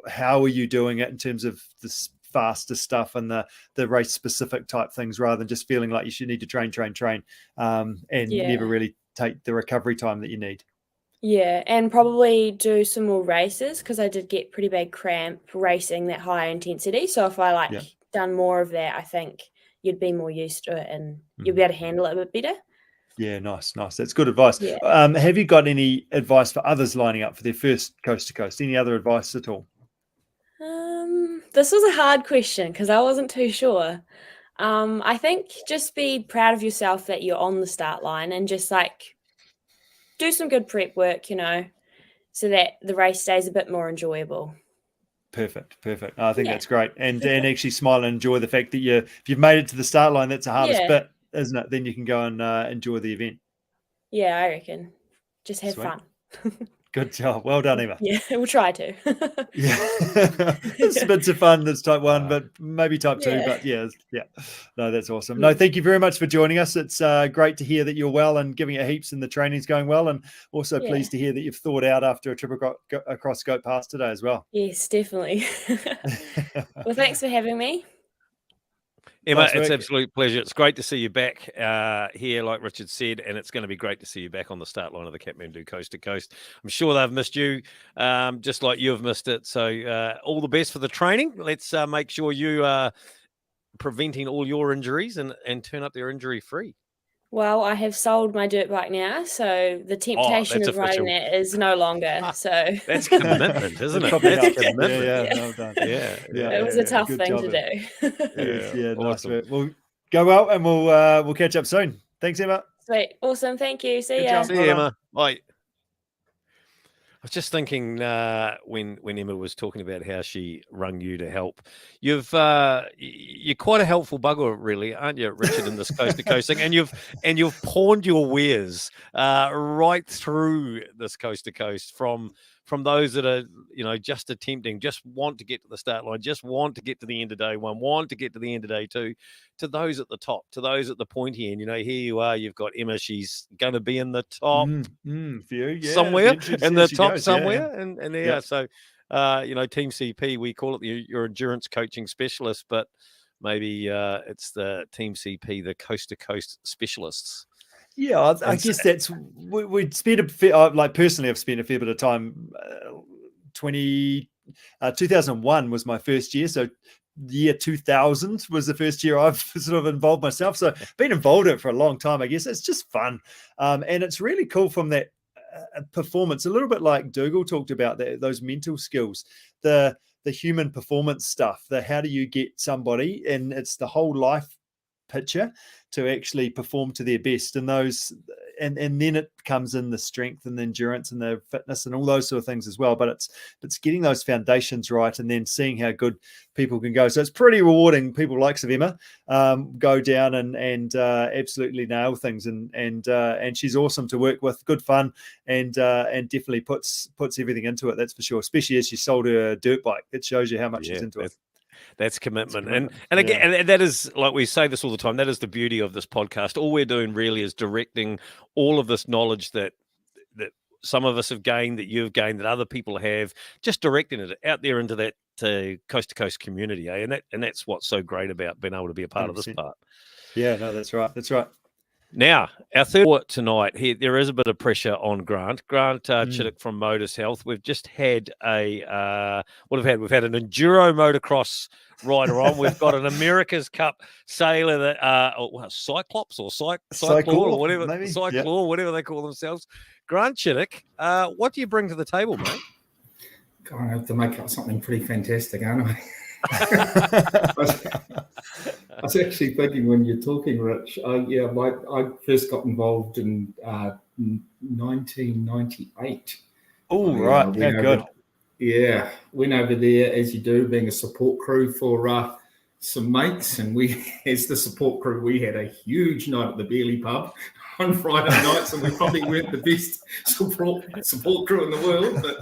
How are you doing it in terms of this faster stuff and the race specific type things, rather than just feeling like you should need to train, and never really take the recovery time that you need. Yeah, and probably do some more races, because I did get pretty bad cramp racing that high intensity. So if I done more of that, I think you'd be more used to it and you'll be able to handle it a bit better. Yeah, nice. That's good advice. Yeah. Have you got any advice for others lining up for their first coast to coast? Any other advice at all? This was a hard question because I wasn't too sure. I think just be proud of yourself that you're on the start line, and just do some good prep work, so that the race stays a bit more enjoyable. Perfect. I think that's great. And actually smile and enjoy the fact that if you've made it to the start line, that's the hardest bit, isn't it? Then you can go and enjoy the event. Yeah, I reckon. Just have fun. Good job. Well done, Emma. Yeah, we'll try to. It's bits of fun. That's type 1, but maybe type 2. But yeah. No, that's awesome. No, thank you very much for joining us. It's great to hear that you're well and giving it heaps, and the training's going well. And also pleased to hear that you've thawed out after a trip across Goat Pass today as well. Yes, definitely. Well, thanks for having me. Emma, it's an absolute pleasure. It's great to see you back here, like Richard said, and it's going to be great to see you back on the start line of the Kathmandu Coast to Coast. I'm sure they've missed you, just like you've missed it. So all the best for the training. Let's make sure you are preventing all your injuries and turn up there injury-free. Well, I have sold my dirt bike now, so the temptation of riding that is no longer. So that's commitment, isn't it? That's commitment. Well done. Yeah. It was a tough thing to do. Awesome. Nice. Well, go well, and we'll catch up soon. Thanks, Emma. Sweet, awesome. Thank you. See ya. See you, Emma. Bye. I was just thinking when Emma was talking about how she rung you to help. You're quite a helpful bugger, really, aren't you, Richard, in this coast to coast thing? And you've pawned your wares right through this coast to coast from those that are just attempting, just want to get to the start line, just want to get to the end of day 1, want to get to the end of day 2, to those at the top, to those at the pointy end. Here you are, you've got Emma, she's going to be in the top somewhere, in the top somewhere, and so Team CP, we call it your endurance coaching specialist, but maybe it's the Team CP, the coast to coast specialists. Yeah, I guess that's we'd spent personally, I've spent a fair bit of time. 2001 was my first year, so the year 2000 was the first year I've sort of involved myself. So been involved in it for a long time. I guess it's just fun, and it's really cool from that performance. A little bit like Dougal talked about, those mental skills, the human performance stuff. The how do you get somebody, and it's the whole life picture to actually perform to their best, and those and then it comes in the strength and the endurance and the fitness and all those sort of things as well, but it's getting those foundations right and then seeing how good people can go. So it's pretty rewarding. People likes of Emma go down and absolutely nail things, and she's awesome to work with, good fun, and definitely puts everything into it, that's for sure, especially as she sold her dirt bike. It shows you how much she's into it. That's commitment. And again, and that is, like we say this all the time, that is the beauty of this podcast. All we're doing really is directing all of this knowledge that some of us have gained, that you've gained, that other people have, just directing it out there into that coast to coast community. And that's what's so great about being able to be a part 100%. Of this part. Yeah, no, that's right. Now, our third tonight here, there is a bit of pressure on Grant. Chittock from Motus Health. We've just had we've had an enduro motocross rider on. We've got an America's Cup sailor that Cyclops or Cyclor or whatever, Cyclor, whatever they call themselves. Grant Chittock, what do you bring to the table, mate? God, I have to make up something pretty fantastic, aren't I? I was actually thinking when you're talking, Rich. I first got involved in 1998. Oh, right, yeah, good. Went over there as you do, being a support crew for some mates, and we, as the support crew, we had a huge night at the Bearley pub on Friday nights, and we probably weren't the best support crew in the world, but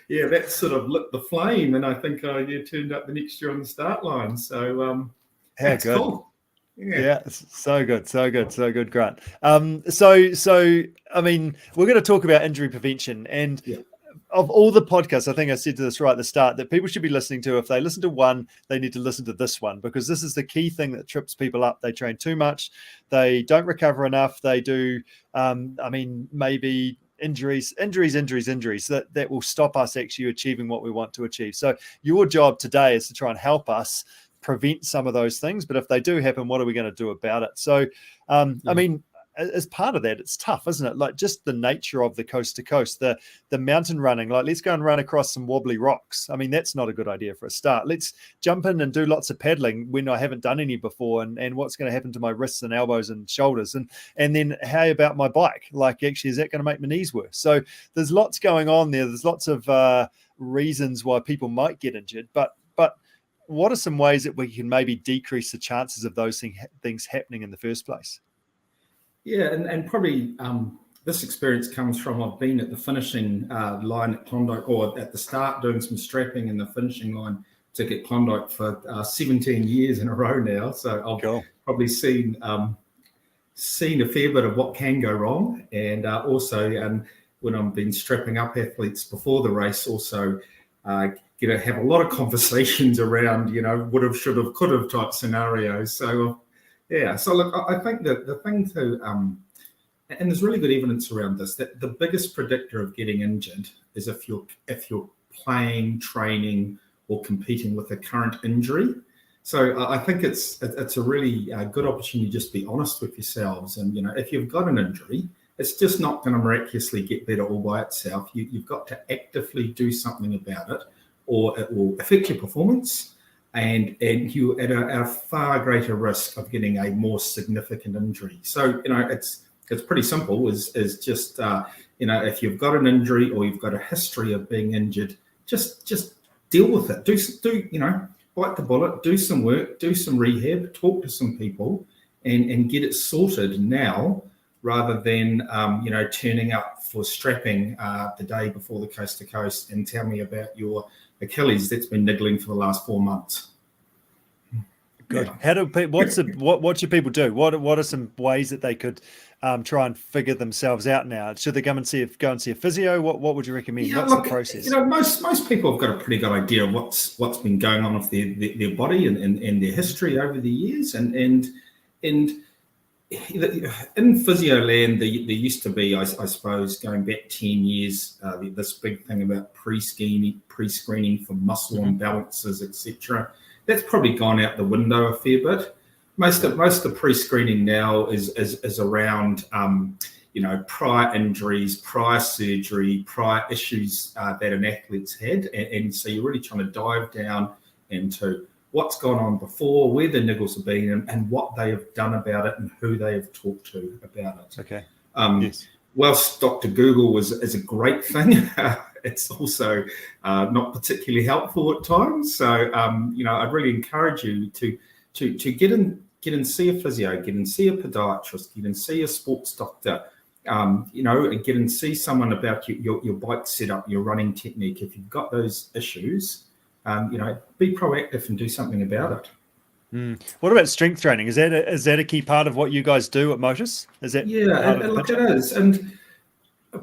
that sort of lit the flame, and I think turned up the next year on the start line. So how good. Cool. Yeah, so good, Grant. So I mean, we're going to talk about injury prevention, and of all the podcasts, I think I said to this right at the start that people should be listening to. If they listen to one, they need to listen to this one, because this is the key thing that trips people up. They train too much, they don't recover enough, they do. I mean, maybe injuries that will stop us actually achieving what we want to achieve. So your job today is to try and help us prevent some of those things, but if they do happen, what are we going to do about it? So I mean, as part of that, it's tough, isn't it? Like, just the nature of the coast to coast, the mountain running, like, let's go and run across some wobbly rocks. I mean, that's not a good idea for a start. Let's jump in and do lots of paddling when I haven't done any before, and what's going to happen to my wrists and elbows and shoulders, and then how about my bike? Like, actually, is that going to make my knees worse? So there's lots going on there. There's lots of reasons why people might get injured, but what are some ways that we can maybe decrease the chances of those things happening in the first place? Yeah, and probably this experience comes from, I've been at the finishing line at Klondike, or at the start doing some strapping in the finishing line to get Klondike for 17 years in a row now. So I've probably seen a fair bit of what can go wrong, and also when I've been strapping up athletes before the race, also have a lot of conversations around, would have, should have, could have type scenarios. So so look, I think that the thing to and there's really good evidence around this, that the biggest predictor of getting injured is if you're playing, training, or competing with a current injury. So I think it's a really good opportunity to just be honest with yourselves, and if you've got an injury, it's just not going to miraculously get better all by itself. You've got to actively do something about it, or it will affect your performance, and you're at a far greater risk of getting a more significant injury. So it's pretty simple. Is just if you've got an injury or you've got a history of being injured, just deal with it. Do bite the bullet, do some work, do some rehab, talk to some people, and get it sorted now, rather than turning up for strapping the day before the coast to coast and tell me about your Achilles that's been niggling for the last 4 months. Good. How do what should people do? What are some ways that they could try and figure themselves out now? Should they go and see a physio? What would you recommend? What's the process? Most people have got a pretty good idea of what's been going on with their body and their history over the years, and in physio land, there used to be, I suppose, going back 10 years, this big thing about pre-screening for muscle imbalances, etc. That's probably gone out the window a fair bit. Most of the pre-screening now is around prior injuries, prior surgery, prior issues that an athlete's had, and so you're really trying to dive down into what's gone on before, where the niggles have been, and what they have done about it, and who they have talked to about it. Okay. Yes. Whilst Dr. Google is a great thing, it's also not particularly helpful at times. So I'd really encourage you to get in, see a physio, get in, see a podiatrist, get in, see a sports doctor, and get in, see someone about your bike setup, your running technique. If you've got those issues, be proactive and do something about it. What about strength training? Is that a key part of what you guys do at Motus? Is that look, it is. And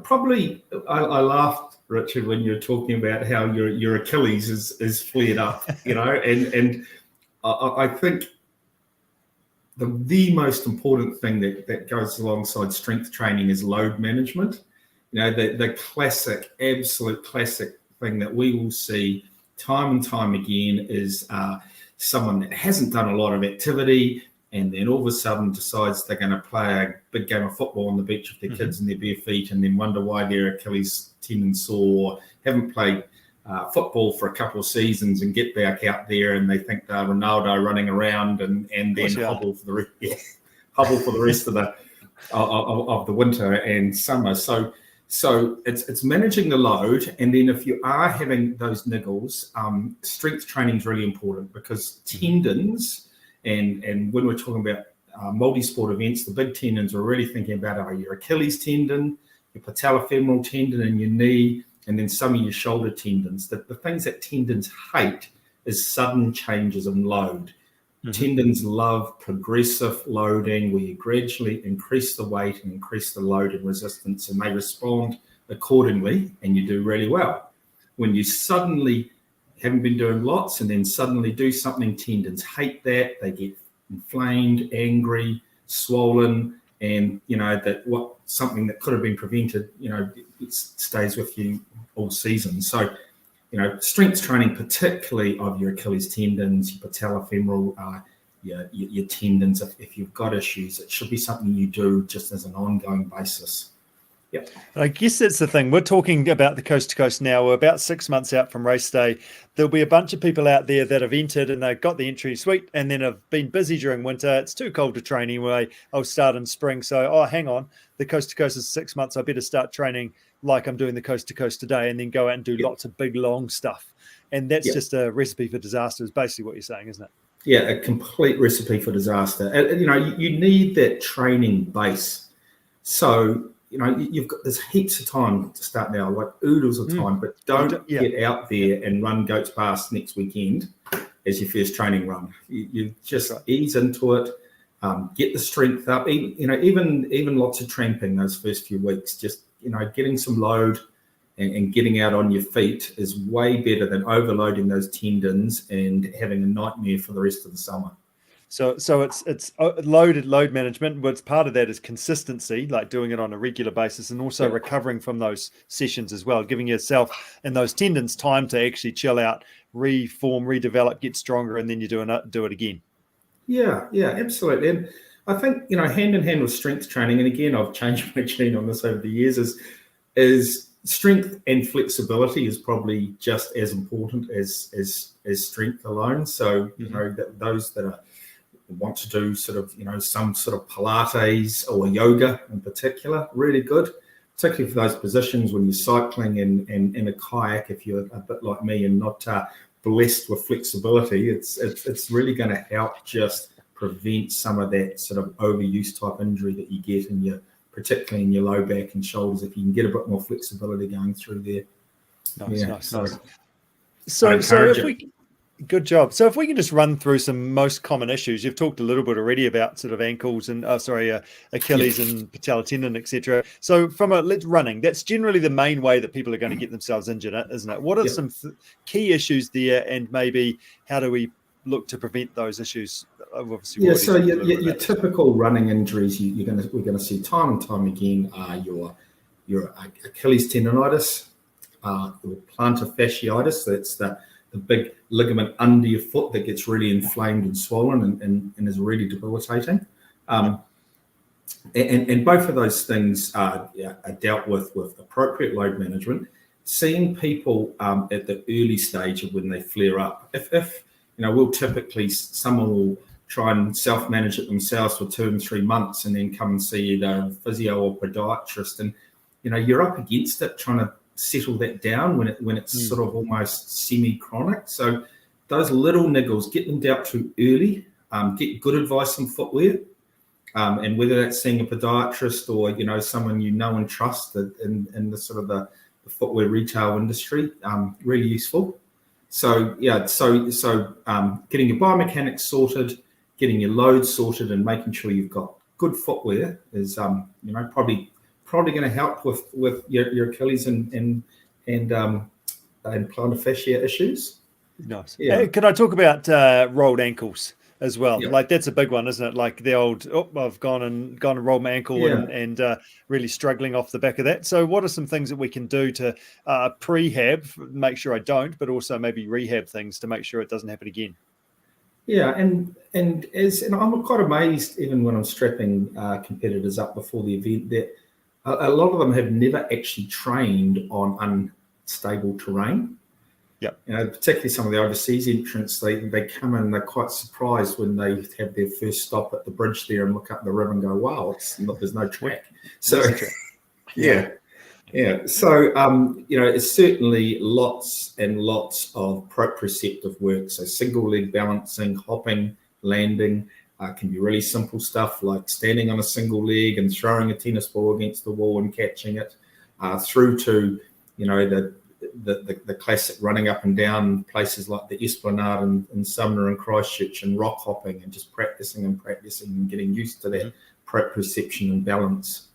probably I laughed, Richard, when you're talking about how your Achilles is flared up, and I think the most important thing that goes alongside strength training is load management. The absolute classic thing that we will see time and time again is someone that hasn't done a lot of activity, and then all of a sudden decides they're going to play a big game of football on the beach with their kids in their bare feet, and then wonder why their Achilles tendon sore, or haven't played football for a couple of seasons and get back out there and they think they're Ronaldo running around, and then hobble for the rest of the winter and summer. So it's managing the load, and then if you are having those niggles, strength training is really important, because tendons, and when we're talking about multi-sport events, the big tendons we're really thinking about are your Achilles tendon, your patellofemoral tendon in your knee, and then some of your shoulder tendons. The things that tendons hate is sudden changes in load. Tendons love progressive loading, where you gradually increase the weight and increase the load and resistance, and they respond accordingly, and you do really well. When you suddenly haven't been doing lots and then suddenly do something, tendons hate that. They get inflamed, angry, swollen, and something that could have been prevented, it stays with you all season. So, strength training, particularly of your Achilles tendons, your patellofemoral, your tendons, if you've got issues, it should be something you do just as an ongoing basis. Yeah, I guess that's the thing. We're talking about the Coast to Coast now. We're about 6 months out from race day. There'll be a bunch of people out there that have entered and they've got the entry sweet and then have been busy during winter. It's too cold to train anyway. I'll start in spring. So, hang on. The Coast to Coast is 6 months. I better start training like I'm doing the Coast to Coast today and then go out and do lots of big, long stuff. And that's just a recipe for disaster is basically what you're saying, isn't it? Yeah, a complete recipe for disaster. And, you need that training base. So, you've got there's heaps of time to start now, like oodles of time, but don't get out there and run Goats Pass next weekend as your first training run. You just ease into it, get the strength up, even lots of tramping those first few weeks, just, getting some load and getting out on your feet is way better than overloading those tendons and having a nightmare for the rest of the summer. So it's load management. What's part of that is consistency, like doing it on a regular basis, and also recovering from those sessions as well, giving yourself and those tendons time to actually chill out, reform, redevelop, get stronger, and then you do it again. Yeah, absolutely. And I think hand in hand with strength training, and again I've changed my tune on this over the years, is strength and flexibility is probably just as important as strength alone. So that those that want to do sort of some sort of Pilates or yoga in particular, really good, particularly for those positions when you're cycling and in a kayak. If you're a bit like me and not blessed with flexibility, it's really going to help just prevent some of that sort of overuse type injury that you get particularly in your low back and shoulders, if you can get a bit more flexibility going through there. Nice. So if we good job. So if we can just run through some most common issues, you've talked a little bit already about sort of ankles and Achilles and patella tendon, etc. So let's running. That's generally the main way that people are going to get themselves injured, isn't it? What are some key issues there, and maybe how do we look to prevent those issues? Obviously, so your typical running injuries we're going to see time and time again are your Achilles tendonitis, or plantar fasciitis. That's the big ligament under your foot that gets really inflamed and swollen and is really debilitating. And both of those things are dealt with appropriate load management. Seeing people at the early stage of when they flare up, if we'll typically, someone will try and self-manage it themselves for 2 and 3 months and then come and see either a physio or podiatrist, and you're up against it trying to settle that down when it's sort of almost semi-chronic. So those little niggles, get them dealt to early, get good advice on footwear, and whether that's seeing a podiatrist or someone and trust in the sort of the footwear retail industry, really useful. So getting your biomechanics sorted, getting your load sorted, and making sure you've got good footwear is probably going to help with your Achilles and plantar fascia issues. Nice. Yeah. Could I talk about rolled ankles as well? Yeah. Like that's a big one, isn't it? Like the old, I've gone and rolled my ankle and really struggling off the back of that. So what are some things that we can do to prehab, make sure I don't, but also maybe rehab things to make sure it doesn't happen again? Yeah, and I'm quite amazed, even when I'm strapping competitors up before the event, that a lot of them have never actually trained on unstable terrain. Yeah, particularly some of the overseas entrants, they come in, they're quite surprised when they have their first stop at the bridge there and look up the river and go, "Wow, there's no track." So, yeah. So, it's certainly lots and lots of proprioceptive work. So, single leg balancing, hopping, landing can be really simple stuff like standing on a single leg and throwing a tennis ball against the wall and catching it, through to, the the classic running up and down places like the Esplanade in Sumner and Christchurch, and rock hopping, and just practicing and getting used to that proprioception and balance.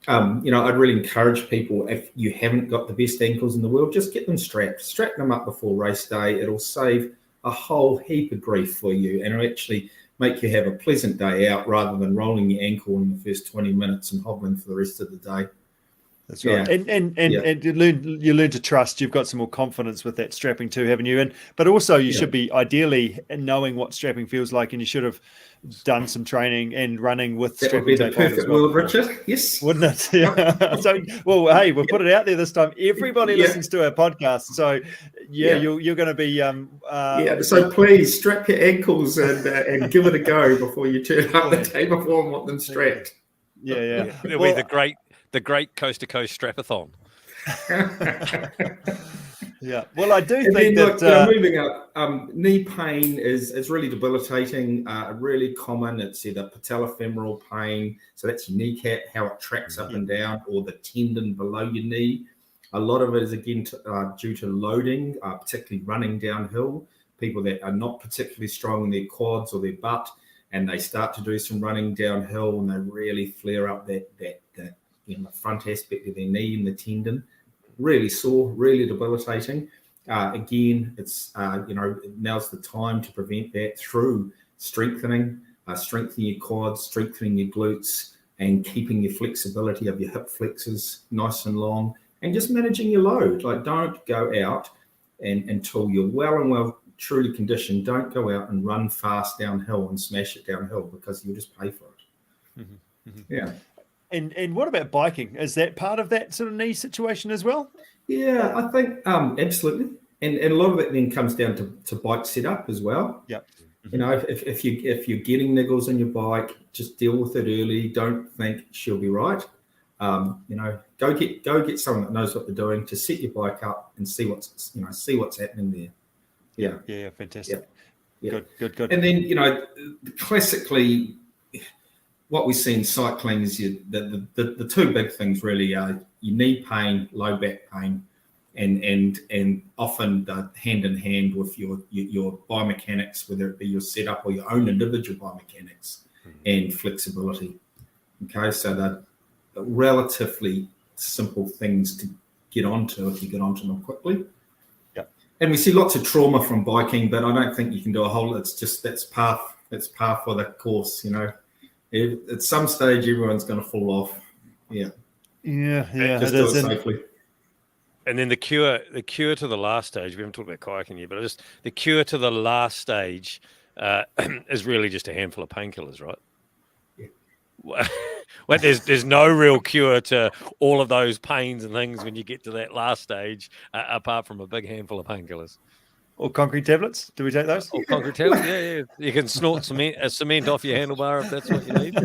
I'd really encourage people, if you haven't got the best ankles in the world, just get them strapped. Strap them up before race day. It'll save a whole heap of grief for you, and it'll actually make you have a pleasant day out rather than rolling your ankle in the first 20 minutes and hobbling for the rest of the day. That's right. And you learn to trust. You've got some more confidence with that strapping too, haven't you? But also you should be ideally knowing what strapping feels like, and you should have done some training and running with that strapping would be the tape on as perfect well. world, Richard. Yes, wouldn't it? Yeah. So, well, hey, we'll put it out there this time. Everybody listens to our podcast, so you're going to be So please strap your ankles and give it a go before you turn up the day before and want them strapped. Yeah. It'll be the great coast to coast strapathon. Yeah. Well, I do And think then, that moving up, knee pain is really debilitating, really common. It's either patellofemoral pain, so that's your kneecap, how it tracks up and down, or the tendon below your knee. A lot of it is, again, due to loading, particularly running downhill. People that are not particularly strong in their quads or their butt, and they start to do some running downhill, and they really flare up that the front aspect of their knee and the tendon. Really sore, really debilitating. Again, it's now's the time to prevent that through strengthening your quads, strengthening your glutes, and keeping your flexibility of your hip flexors nice and long, and just managing your load. Like, don't go out until you're well truly conditioned. Don't go out and run fast downhill and smash it downhill, because you'll just pay for it. Mm-hmm. Mm-hmm. Yeah. And what about biking? Is that part of that sort of knee situation as well? Yeah, I think absolutely. And a lot of it then comes down to bike setup as well. Yep. If you're getting niggles on your bike, just deal with it early. Don't think she'll be right. Go get someone that knows what they're doing to set your bike up and see what's happening there. Yeah, fantastic. Yeah. Good. And then classically, what we see in cycling is the two big things really are your knee pain, low back pain, and often hand in hand with your biomechanics, whether it be your setup or your own individual biomechanics and flexibility. Okay, so they're relatively simple things to get onto if you get onto them quickly. Yep. And we see lots of trauma from biking, but I don't think you can do a whole. It's just that's par for the course. At some stage, everyone's going to fall off. Yeah. Just do it safely. And then the cure to the last stage. We haven't talked about kayaking yet, but just the cure to the last stage is really just a handful of painkillers, right? Yeah. Well, there's no real cure to all of those pains and things when you get to that last stage, apart from a big handful of painkillers. Or concrete tablets? Do we take those? Or concrete tablets? Yeah. You can snort cement off your handlebar if that's what you need.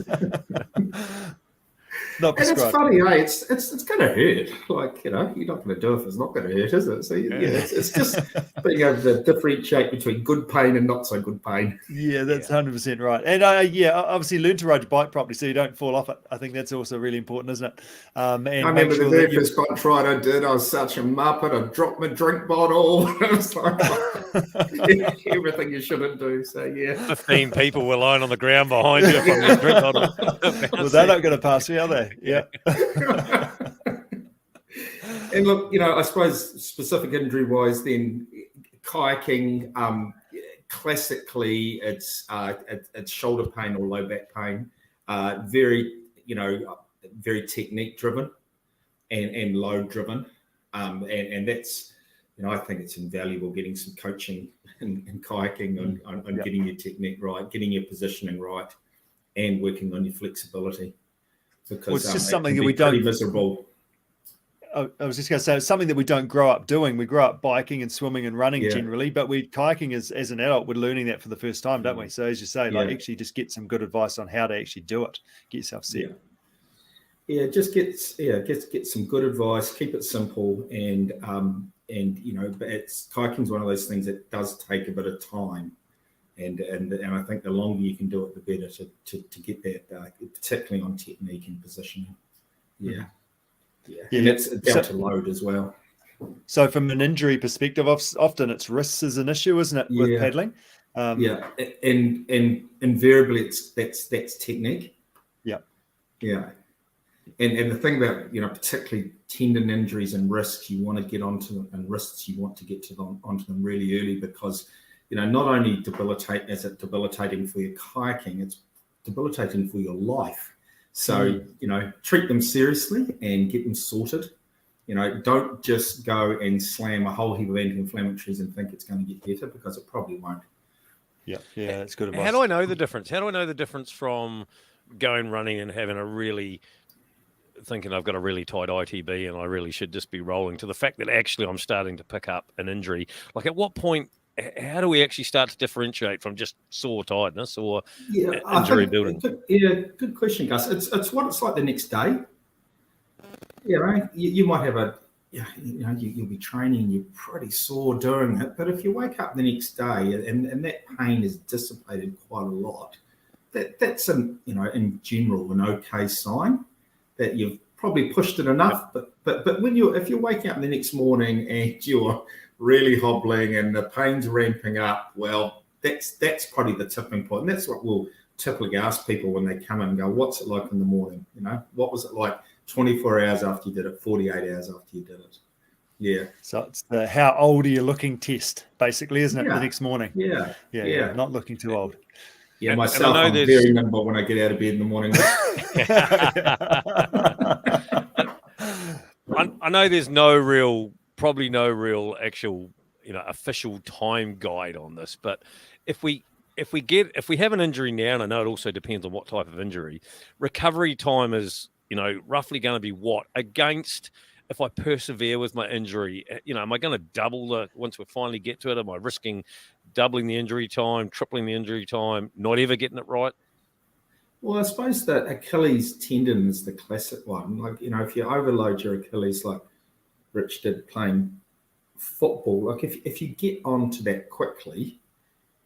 Not prescribed. And it's funny, it's going to hurt. Like, you're not going to do it if it's not going to hurt, is it? So it's just being able to differentiate between good pain and not so good pain. Yeah, that's 100% right. And obviously learn to ride your bike properly so you don't fall off it. I think that's also really important, isn't it? And I remember the very first bike ride I did. I was such a muppet. I dropped my drink bottle. It was like everything you shouldn't do. So yeah, 15 people were lying on the ground behind you from your drink bottle. Well, they're not going to pass me, are they? Yeah. And look, I suppose specific injury wise, then kayaking, classically it's shoulder pain or low back pain, very technique driven and load driven, and that's I think it's invaluable getting some coaching in kayaking on getting your technique right, getting your positioning right, and working on your flexibility. Because it's just something that we don't. Miserable. I was just going to say, it's something that we don't grow up doing. We grow up biking and swimming and running generally, but kayaking as an adult, we're learning that for the first time, don't we? So as you say, actually just get some good advice on how to actually do it. Get yourself set. Just get some good advice. Keep it simple, and but kayaking's one of those things that does take a bit of time. And I think the longer you can do it, the better to get that, particularly on technique and positioning. And that's down to load as well. So from an injury perspective, often it's wrists is an issue, isn't it, with paddling? And invariably that's technique. Yeah. And the thing about, particularly tendon injuries and wrists, you want to get onto them, and wrists, you want to get onto them really early because, not only debilitating for your kayaking, it's debilitating for your life. So, treat them seriously and get them sorted. Don't just go and slam a whole heap of anti-inflammatories and think it's going to get better, because it probably won't. Yeah, that's good advice. How do I know the difference? How do I know the difference from going running and having thinking I've got a really tight ITB and I really should just be rolling, to the fact that actually I'm starting to pick up an injury? Like, at what point, how do we actually start to differentiate from just sore tiredness or injury building? Good question, Gus. It's what it's like the next day. You might have you'll be training, you're pretty sore doing it, but if you wake up the next day and that pain is dissipated quite a lot, that's in general an okay sign that you've probably pushed it enough. But if you're waking up the next morning and you're really hobbling and the pain's ramping up, well, that's probably the tipping point. And that's what we'll typically ask people when they come in and go, what's it like in the morning? What was it like 24 hours after you did it, 48 hours after you did it? Yeah. So it's the how old are you looking test, basically, isn't it, the next morning? Yeah. Not looking too old. Yeah, myself, I'm very nimble when I get out of bed in the morning. I know there's probably no real actual, official time guide on this, but if we have an injury now, and I know it also depends on what type of injury, recovery time is, roughly going to be what against, if I persevere with my injury, am I going to double once we finally get to it? Am I risking doubling the injury time, tripling the injury time, not ever getting it right? Well, I suppose that Achilles tendon is the classic one. Like, if you overload your Achilles like Rich did playing football, like if you get onto that quickly,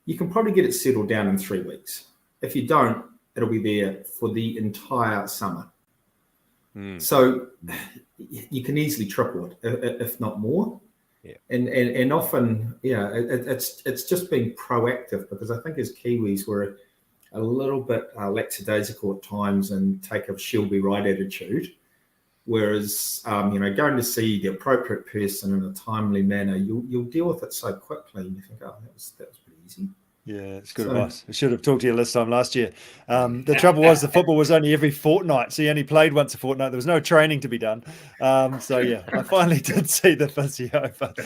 you can probably get it settled down in 3 weeks. If you don't, it'll be there for the entire summer. So you can easily triple it, if not more. Yeah. And often, it's just being proactive, because I think as Kiwis we're a little bit lackadaisical at times and take a she'll be right attitude. Whereas, going to see the appropriate person in a timely manner, you'll deal with it so quickly, and you think, oh, that was pretty easy. Yeah, it's good advice. I should have talked to you this time last year. The trouble was the football was only every fortnight, so you only played once a fortnight. There was no training to be done. I finally did see the physio. But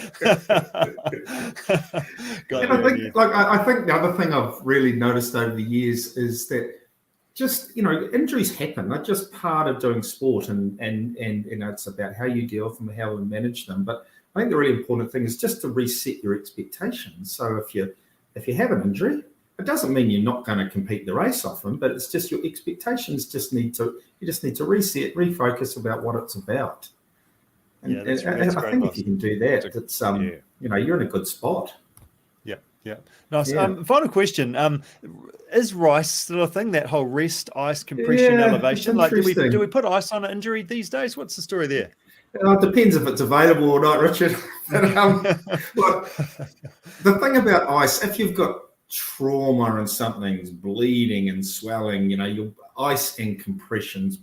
I think the other thing I've really noticed over the years is that just, injuries happen. They're just part of doing sport, and it's about how you deal with them, how you manage them. But I think the really important thing is just to reset your expectations. So if you have an injury, it doesn't mean you're not going to compete the race often, but it's just your expectations just need to reset, refocus about what it's about. And I think if you can do that, it's you're in a good spot. Yeah. Nice. Final question. Is rice still a thing, that whole rest, ice, compression, elevation? Like, do we put ice on an injury these days? What's the story there? It depends if it's available or not, Richard. But, look, the thing about ice, if you've got trauma and something's bleeding and swelling, your ice and compression's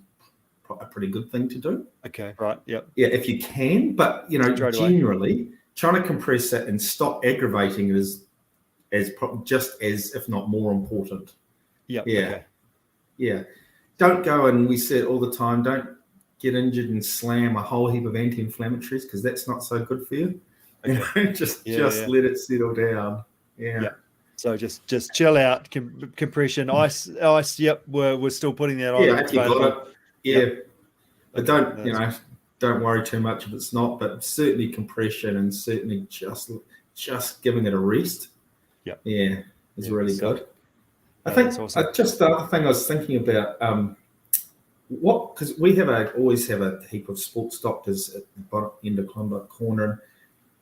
a pretty good thing to do. Okay, right, yep. Yeah, if you can, but, generally, trying to compress it and stop aggravating it is just as, if not more important. Yep. Yeah. Okay. Yeah. Don't go, and we say it all the time, don't get injured and slam a whole heap of anti-inflammatories, because that's not so good for you. Okay. Just let it settle down. Yeah. So just chill out, compression, ice. Yep, we're still putting that on. Yeah, if you got it. Yeah, yep. But don't worry too much if it's not. But certainly compression, and certainly just giving it a rest. Yeah, is really good. I think awesome. Just the other thing I was thinking about. Because we always have a heap of sports doctors at the bottom end of Klondike Corner.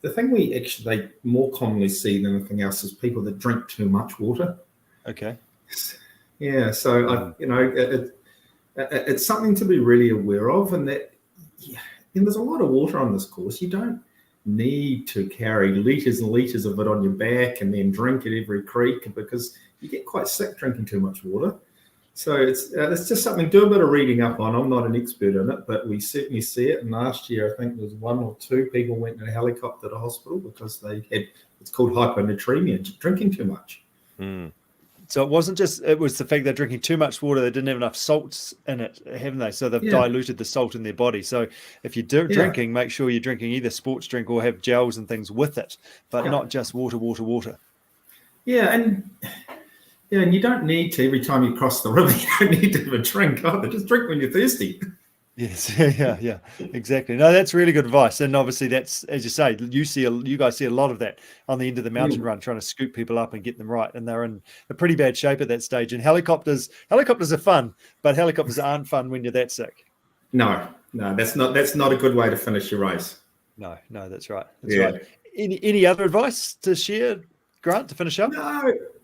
The thing they more commonly see than anything else is people that drink too much water. Okay. Yeah, so it's something to be really aware of, and that there's a lot of water on this course. You don't need to carry litres and litres of it on your back and then drink at every creek, because you get quite sick drinking too much water. So it's just something, do a bit of reading up on. I'm not an expert in it, but we certainly see it. And last year, I think there was 1 or 2 people went in a helicopter to hospital because they had, it's called hyponatremia, drinking too much. So it was the fact they're drinking too much water. They didn't have enough salts in it, haven't they? So they've diluted the salt in their body. So if you're drinking, make sure you're drinking either sports drink or have gels and things with it, but not just water. Yeah, and you don't need to, every time you cross the river, you don't need to have a drink either. Just drink when you're thirsty. Yes, yeah, exactly. No, that's really good advice. And obviously that's, as you say, you guys see a lot of that on the end of the mountain run, trying to scoop people up and get them right. And they're in a pretty bad shape at that stage. And helicopters are fun, but helicopters aren't fun when you're that sick. No, that's not a good way to finish your race. No, that's right. That's right. Any other advice to share, Grant, to finish up?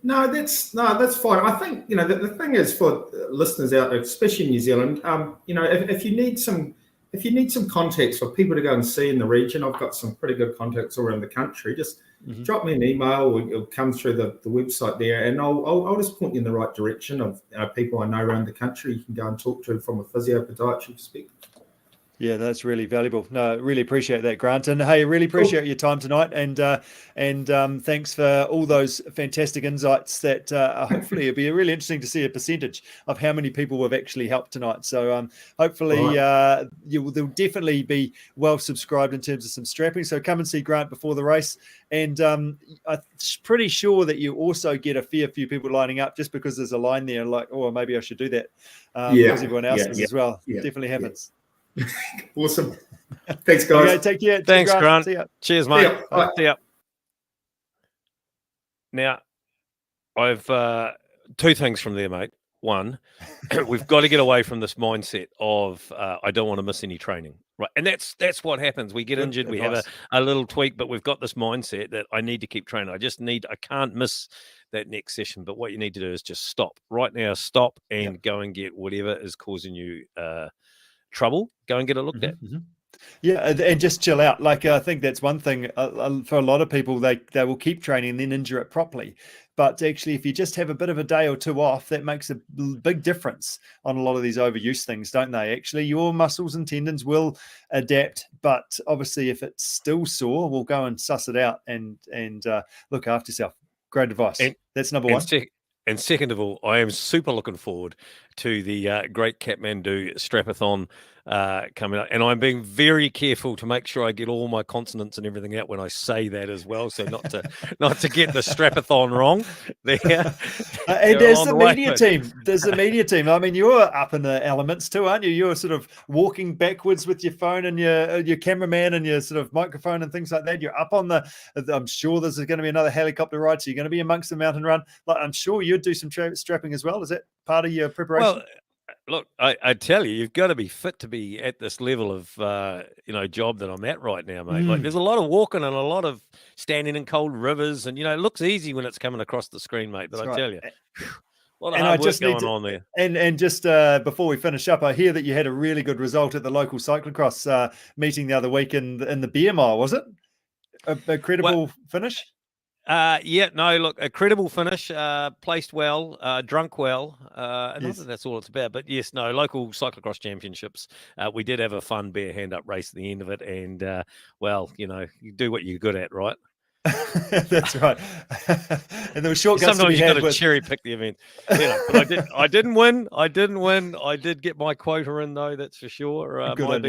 No, that's fine. I think, the thing is, for listeners out there, especially in New Zealand, if you need some contacts for people to go and see in the region, I've got some pretty good contacts all around the country. Just drop me an email, or it'll come through the website there, and I'll just point you in the right direction of people I know around the country you can go and talk to from a physiopodiatry perspective. Yeah, that's really valuable. No, really appreciate that, Grant. And hey, really appreciate your time tonight. And thanks for all those fantastic insights that hopefully it'll be really interesting to see a percentage of how many people we've actually helped tonight. So hopefully they'll definitely be well subscribed in terms of some strapping. So come and see Grant before the race. And I'm pretty sure that you also get a fair few people lining up just because there's a line there like, oh, maybe I should do that. Because everyone else is as well. Yeah, definitely happens. Awesome. Thanks, guys. Okay, take care. Thanks, Grant. See ya. Cheers, mate. See ya. Now, I've 2 things from there, mate. One, we've got to get away from this mindset of I don't want to miss any training, right? And that's what happens. We get injured, we have a little tweak, but we've got this mindset that I need to keep training. I can't miss that next session. But what you need to do is just stop right now. Stop and go and get whatever is causing you trouble. Go and get it looked at. Yeah, and just chill out. Like I think that's one thing for a lot of people. They will keep training and then injure it properly. But actually, if you just have a bit of a day or 2 off, that makes a big difference on a lot of these overuse things, don't they? Actually, your muscles and tendons will adapt, but obviously, if it's still sore, we'll go and suss it out and look after yourself. Great advice. That's number one. And second of all, I am super looking forward to the Great Kathmandu Strapathon coming up. And I'm being very careful to make sure I get all my consonants and everything out when I say that as well. So not to get the Strapathon wrong there. And there's the media team. There's the media team. I mean, you're up in the elements too, aren't you? You're sort of walking backwards with your phone and your cameraman and your sort of microphone and things like that. You're up on I'm sure there's going to be another helicopter ride. So you're going to be amongst the mountain run. Like, I'm sure you'd do some strapping as well. Is that part of your preparation? Well, look, I tell you, you've got to be fit to be at this level of job that I'm at right now, mate. Like, there's a lot of walking and a lot of standing in cold rivers, and it looks easy when it's coming across the screen, mate. But tell you, a lot of hard work going on there. And just before we finish up, I hear that you had a really good result at the local cyclocross meeting the other week in the beer mile. Was it a credible finish? Look, a credible finish, placed well, drunk well. Not that that's all it's about, but yes, local cyclocross championships. We did have a fun bear hand up race at the end of it, and you do what you're good at, right? That's right. And there were shortcuts. Sometimes you've got to cherry pick the event. But I didn't win. I did get my quota in though, that's for sure. Might have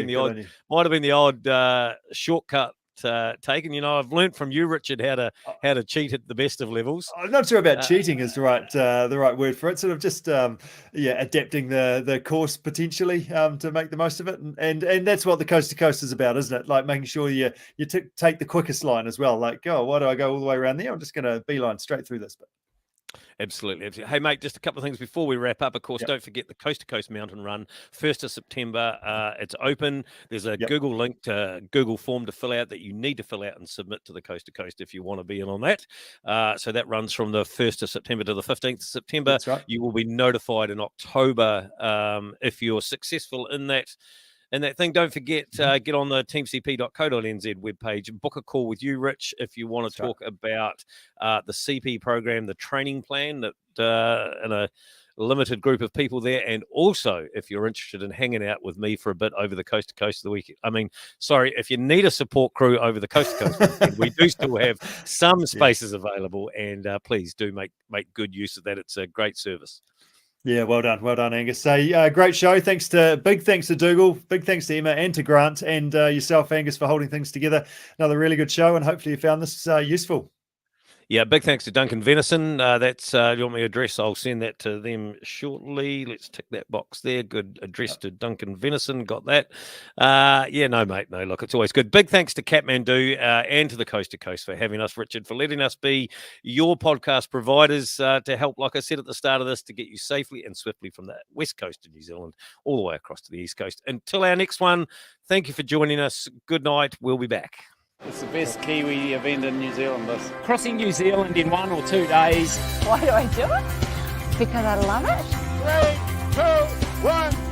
been the odd shortcut taken. I've learned from you, Richard, how to cheat at the best of levels. I'm not sure about cheating is the right word for it. Sort of just adapting the course potentially to make the most of it, and that's what the coast to coast is about, isn't it? Like making sure you take the quickest line as well. Like, why do I go all the way around there? I'm just going to beeline straight through this bit. Absolutely. Hey, mate, just a couple of things before we wrap up. Of course, don't forget the Coast to Coast Mountain Run, 1st of September. It's open. There's a Google link to Google form to fill out that you need to fill out and submit to the Coast to Coast if you want to be in on that. So that runs from the 1st of September to the 15th of September. That's right. You will be notified in October if you're successful in that And that thing, don't forget, get on the teamcp.co.nz webpage and book a call with you, Rich, if you want to talk about the CP program, the training plan that in a limited group of people there. And also, if you're interested in hanging out with me for a bit over the coast to coast of the week, if you need a support crew over the coast to coast weekend, we do still have some spaces available, and please do make good use of that. It's a great service. Yeah, well done, Angus. So great show. Big thanks to Dougal, big thanks to Emma and to Grant and yourself, Angus, for holding things together. Another really good show, and hopefully you found this useful. Yeah, big thanks to Duncan Venison. That's you want my address? I'll send that to them shortly. Let's tick that box there. Good address to Duncan Venison. Got that. No, mate. No, look, it's always good. Big thanks to Kathmandu and to the Coast to Coast for having us, Richard, for letting us be your podcast providers to help, like I said at the start of this, to get you safely and swiftly from the west coast of New Zealand all the way across to the east coast. Until our next one, thank you for joining us. Good night. We'll be back. It's the best Kiwi event in New Zealand, this. Crossing New Zealand in 1 or 2 days. Why do I do it? Because I love it. 3, 2, 1.